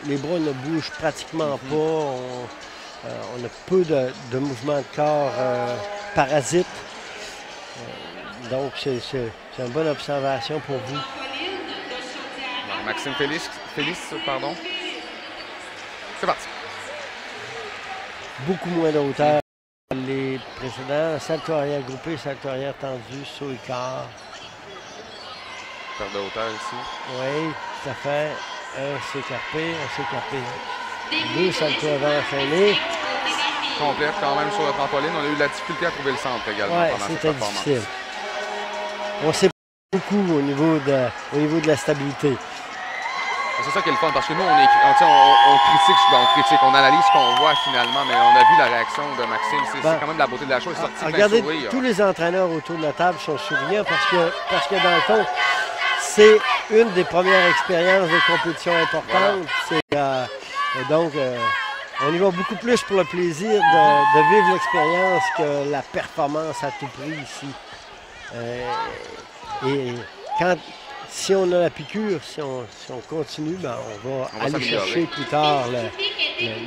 [SPEAKER 2] les bras ne bougent pratiquement pas. On a peu de mouvements de corps parasites. Donc, c'est une bonne observation pour vous.
[SPEAKER 1] Maxime Félix, pardon. C'est parti.
[SPEAKER 2] Beaucoup moins de hauteur que les précédents. Salto arrière groupé, salto arrière tendu, saut écart.
[SPEAKER 1] Perte de hauteur ici.
[SPEAKER 2] Oui, ça fait un saut carpé, 2 saltos avant enchaînés.
[SPEAKER 1] Complète quand même sur le trampoline. On a eu de la difficulté à trouver le centre également pendant cette
[SPEAKER 2] c'était
[SPEAKER 1] performance.
[SPEAKER 2] difficile. On sait beaucoup au niveau de la stabilité.
[SPEAKER 1] C'est ça qui est le fun, parce que nous, on critique, on analyse ce qu'on voit finalement, mais on a vu la réaction de Maxime. C'est quand même la beauté de la chose.
[SPEAKER 2] Regardez, tous les entraîneurs autour de la table sont souriants parce que dans le fond, c'est une des premières expériences de compétition importantes. Voilà. Donc, on y va beaucoup plus pour le plaisir de vivre l'expérience que la performance à tout prix ici. Et si on a la piqûre, si on continue, ben on va aller chercher plus tard le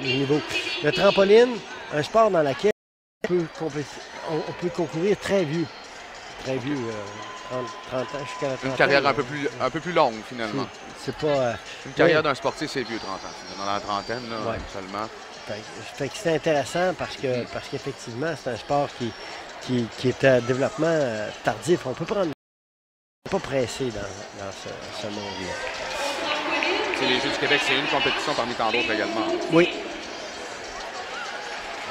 [SPEAKER 2] niveau. Le trampoline, un sport dans lequel on peut concourir très vieux. Très vieux, 30 ans jusqu'à la 30 ans.
[SPEAKER 1] Une carrière un peu plus longue, finalement.
[SPEAKER 2] C'est pas...
[SPEAKER 1] une carrière d'un sportif, c'est vieux, 30 ans. Dans la trentaine, là, seulement.
[SPEAKER 2] Fait que c'est intéressant parce qu'effectivement, c'est un sport qui est à développement tardif. On peut prendre... pas pressé dans ce monde-là.
[SPEAKER 1] Les Jeux du Québec, c'est une compétition parmi tant d'autres également.
[SPEAKER 2] Oui.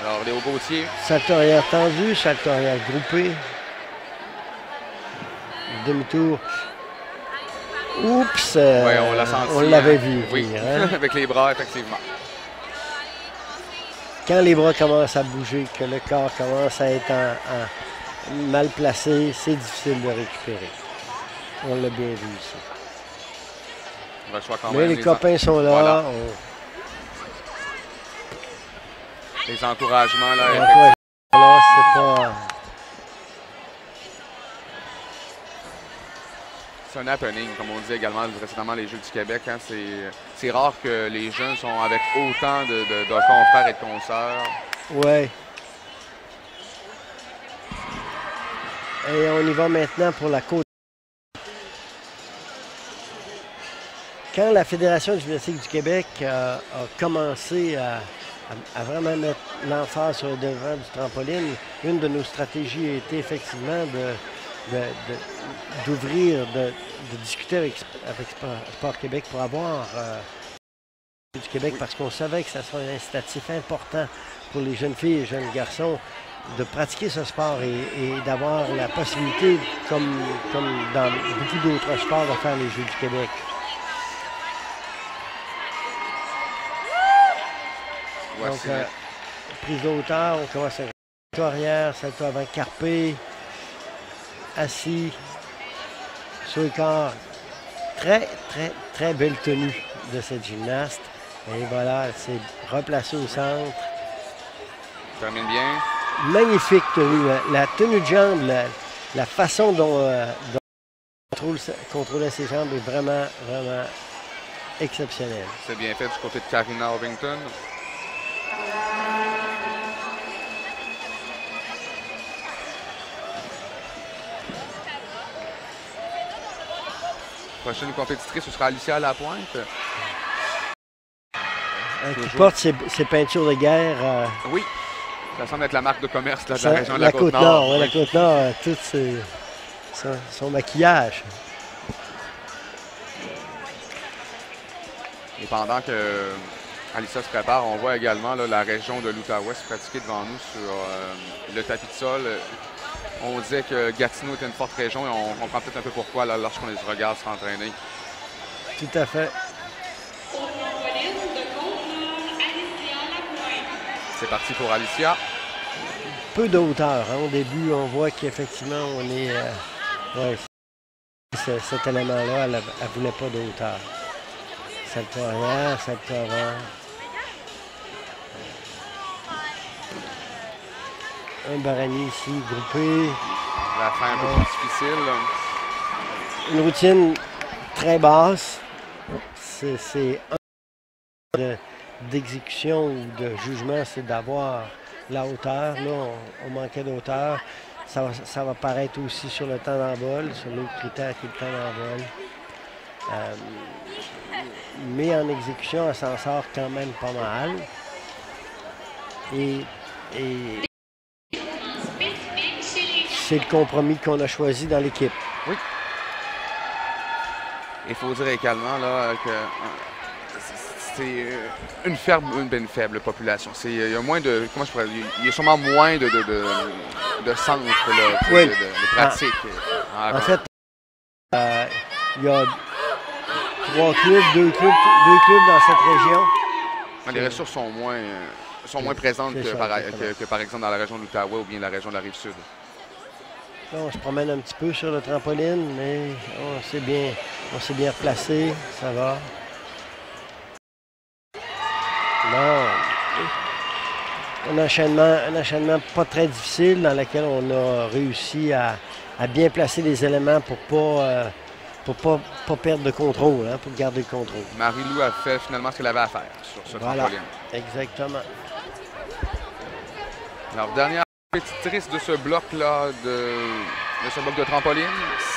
[SPEAKER 1] Alors, Léo Gauthier.
[SPEAKER 2] Salto arrière tendu, salto arrière groupé. Demi-tour. Oups!
[SPEAKER 1] On l'a senti.
[SPEAKER 2] On l'avait vu.
[SPEAKER 1] Oui, avec les bras, effectivement.
[SPEAKER 2] Quand les bras commencent à bouger, que le corps commence à être mal placé, c'est difficile de récupérer. On l'a bien vu ici. Mais les copains sont là.
[SPEAKER 1] Voilà. Les encouragements, là, effectivement.
[SPEAKER 2] Là, c'est pas...
[SPEAKER 1] C'est un happening, comme on disait également précédemment, les Jeux du Québec. Hein, c'est rare que les jeunes sont avec autant de confrères et de consoeurs.
[SPEAKER 2] Oui. Et on y va maintenant pour la côte. Quand la Fédération de gymnastique du Québec a commencé à vraiment mettre l'emphase sur le devant du trampoline, une de nos stratégies a été effectivement d'ouvrir, de discuter avec Sport Québec pour avoir du Québec parce qu'on savait que ça serait un incitatif important pour les jeunes filles et les jeunes garçons de pratiquer ce sport et d'avoir la possibilité, comme dans beaucoup d'autres sports, de faire les Jeux du Québec. Donc, prise de hauteur, on commence à salto arrière, salto avant carpé, assis, sur le corps. Très, très, très belle tenue de cette gymnaste. Et voilà, elle s'est replacée au centre.
[SPEAKER 1] Termine bien.
[SPEAKER 2] Magnifique tenue. La tenue de jambe, la façon dont elle contrôlait ses jambes est vraiment, vraiment exceptionnelle.
[SPEAKER 1] C'est bien fait du côté de Karina Ovington. Prochaine compétitrice, ce sera Alicia Lapointe.
[SPEAKER 2] Qui porte ses peintures de guerre.
[SPEAKER 1] Oui, ça semble être la marque de commerce là, de la région de la Côte-Nord.
[SPEAKER 2] Oui. La Côte-Nord, tout son maquillage.
[SPEAKER 1] Et pendant que Alicia se prépare, on voit également là, la région de l'Outaouais se pratiquer devant nous sur le tapis de sol. On disait que Gatineau était une forte région et on comprend peut-être un peu pourquoi là, lorsqu'on les regarde s'entraîner.
[SPEAKER 2] Tout à fait.
[SPEAKER 1] C'est parti pour Alicia.
[SPEAKER 2] Peu de hauteur. Hein. Au début, on voit qu'effectivement, on est... cet élément-là, elle ne voulait pas de hauteur. Salto arrière, salto avant. Un baranier ici, groupé.
[SPEAKER 1] La fin un peu plus difficile.
[SPEAKER 2] Une routine très basse. C'est un d'exécution ou de jugement, c'est d'avoir la hauteur. Là, on manquait de hauteur. Ça va paraître aussi sur le temps d'envol, sur l'autre critère qui est le temps d'envol. Mais en exécution, elle s'en sort quand même pas mal. Et c'est le compromis qu'on a choisi dans l'équipe.
[SPEAKER 1] Oui. Il faut dire également là, que c'est une faible population. Il y a moins de. Comment je pourrais dire? Il y a sûrement moins de centres là,
[SPEAKER 2] oui.
[SPEAKER 1] de pratiques.
[SPEAKER 2] En fait, il y a 3 clubs, 2 clubs dans cette région.
[SPEAKER 1] Les ressources sont moins présentes que par exemple dans la région de l'Outaouais ou bien la région de la Rive-Sud.
[SPEAKER 2] Là, on se promène un petit peu sur le trampoline, mais on s'est bien replacé, ça va. Bon. Un enchaînement pas très difficile dans lequel on a réussi à bien placer les éléments pour pas perdre de contrôle, hein, pour garder le contrôle.
[SPEAKER 1] Marie-Lou a fait finalement ce qu'elle avait à faire sur ce trampoline.
[SPEAKER 2] Exactement.
[SPEAKER 1] Alors, dernière compétitrice de ce bloc-là, de ce bloc de trampoline,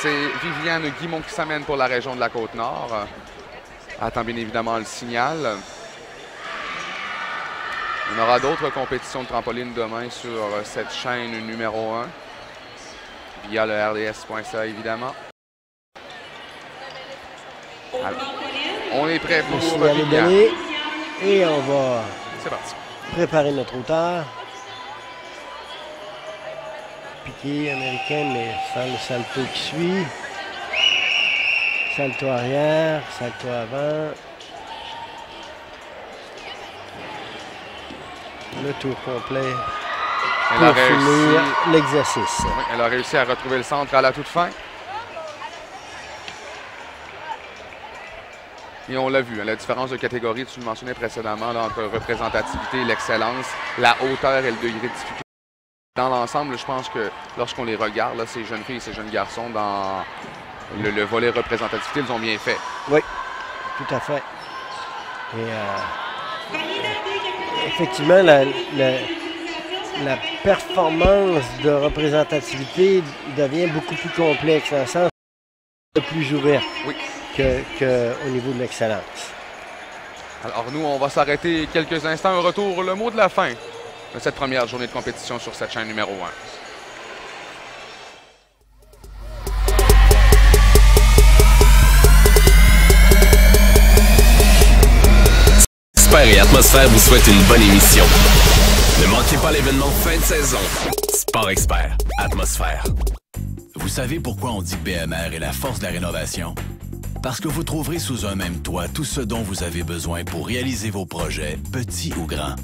[SPEAKER 1] c'est Viviane Guimont qui s'amène pour la région de la Côte-Nord. Attend bien évidemment le signal. On aura d'autres compétitions de trampoline demain sur cette chaîne numéro 1, via le RDS.ca évidemment. Alors, on est prêt pour Viviane.
[SPEAKER 2] Et on va préparer notre hauteur. Piqué américain, mais sans le salto qui suit. Salto arrière, salto avant. Le tour complet pour finir l'exercice.
[SPEAKER 1] Oui, elle a réussi à retrouver le centre à la toute fin. Et on l'a vu, hein, la différence de catégorie, tu le mentionnais précédemment, là, entre représentativité et l'excellence, la hauteur et le degré de difficulté. Dans l'ensemble, je pense que lorsqu'on les regarde, là, ces jeunes filles et ces jeunes garçons, dans le volet représentativité, ils ont bien fait.
[SPEAKER 2] Oui, tout à fait. Et effectivement, la performance de représentativité devient beaucoup plus complexe, dans le sens plus ouvert qu'au niveau de l'excellence.
[SPEAKER 1] Alors nous, on va s'arrêter quelques instants. Un retour, le mot de la fin de cette première journée de compétition sur cette chaîne numéro 1.
[SPEAKER 8] Sport et Atmosphère vous souhaite une bonne émission. Ne manquez pas l'événement fin de saison. Sport Expert, Atmosphère.
[SPEAKER 9] Vous savez pourquoi on dit BMR est la force de la rénovation? Parce que vous trouverez sous un même toit tout ce dont vous avez besoin pour réaliser vos projets, petits ou grands.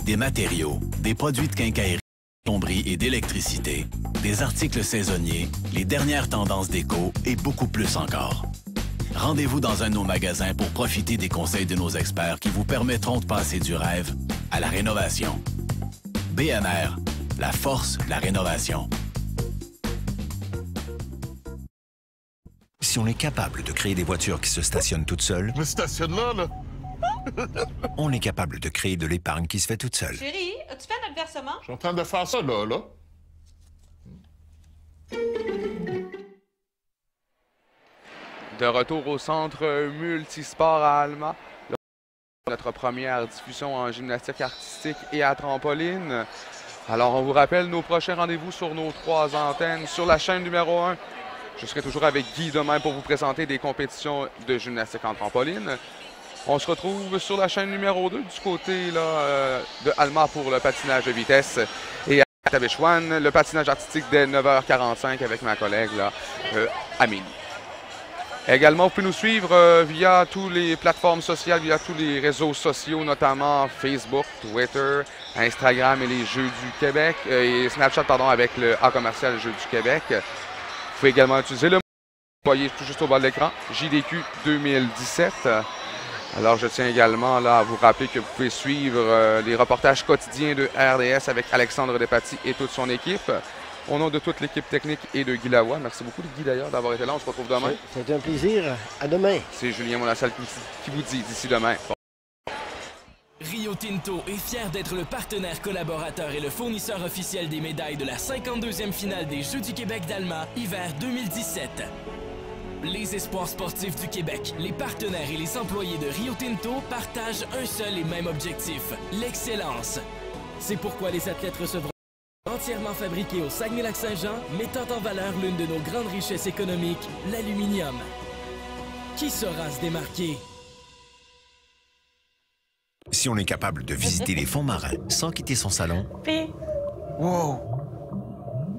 [SPEAKER 9] Des matériaux, des produits de quincaillerie, de plomberie et d'électricité, des articles saisonniers, les dernières tendances déco et beaucoup plus encore. Rendez-vous dans un de nos magasins pour profiter des conseils de nos experts qui vous permettront de passer du rêve à la rénovation. BMR, la force de la rénovation.
[SPEAKER 4] Si on est capable de créer des voitures qui se stationnent toutes seules,
[SPEAKER 6] je me stationne là.
[SPEAKER 4] On est capable de créer de l'épargne qui se fait toute seule.
[SPEAKER 10] Chérie, as-tu fait notre versement?
[SPEAKER 6] Je suis en train de faire ça, là.
[SPEAKER 1] De retour au centre multisport à Alma. Notre première diffusion en gymnastique artistique et à trampoline. Alors, on vous rappelle nos prochains rendez-vous sur nos 3 antennes. Sur la chaîne numéro 1, je serai toujours avec Guy demain pour vous présenter des compétitions de gymnastique en trampoline. On se retrouve sur la chaîne numéro 2 du côté là, de Alma pour le patinage de vitesse. Et à Tabichouane, le patinage artistique dès 9h45 avec ma collègue là, Amélie. Également, vous pouvez nous suivre via toutes les plateformes sociales, via tous les réseaux sociaux, notamment Facebook, Twitter, Instagram et les Jeux du Québec, et Snapchat, pardon, avec le A commercial Jeux du Québec. Vous pouvez également utiliser le mot que vous voyez tout juste au bas de l'écran, JDQ 2017. Alors, je tiens également là, à vous rappeler que vous pouvez suivre les reportages quotidiens de RDS avec Alexandre Despatie et toute son équipe. Au nom de toute l'équipe technique et de Guy Lavoie. Merci beaucoup, Guy, d'ailleurs, d'avoir été là. On se retrouve demain.
[SPEAKER 2] C'était un plaisir. À demain.
[SPEAKER 1] C'est Julien Monassal qui vous dit d'ici demain. Bon.
[SPEAKER 3] Rio Tinto est fier d'être le partenaire collaborateur et le fournisseur officiel des médailles de la 52e finale des Jeux du Québec d'Alma, hiver 2017. Les espoirs sportifs du Québec, les partenaires et les employés de Rio Tinto partagent un seul et même objectif, l'excellence. C'est pourquoi les athlètes recevront entièrement fabriqué au Saguenay-Lac-Saint-Jean, mettant en valeur l'une de nos grandes richesses économiques, l'aluminium. Qui saura se démarquer?
[SPEAKER 4] Si on est capable de visiter les fonds marins sans quitter son salon, wow,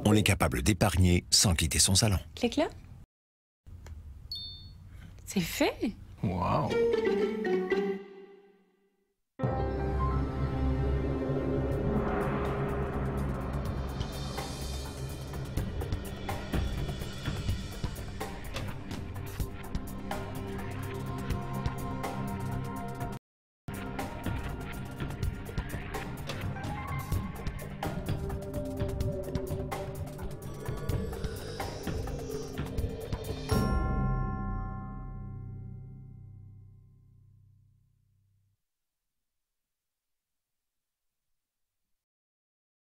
[SPEAKER 4] on est capable d'épargner sans quitter son salon.
[SPEAKER 10] Clique là. C'est fait.
[SPEAKER 9] Wow!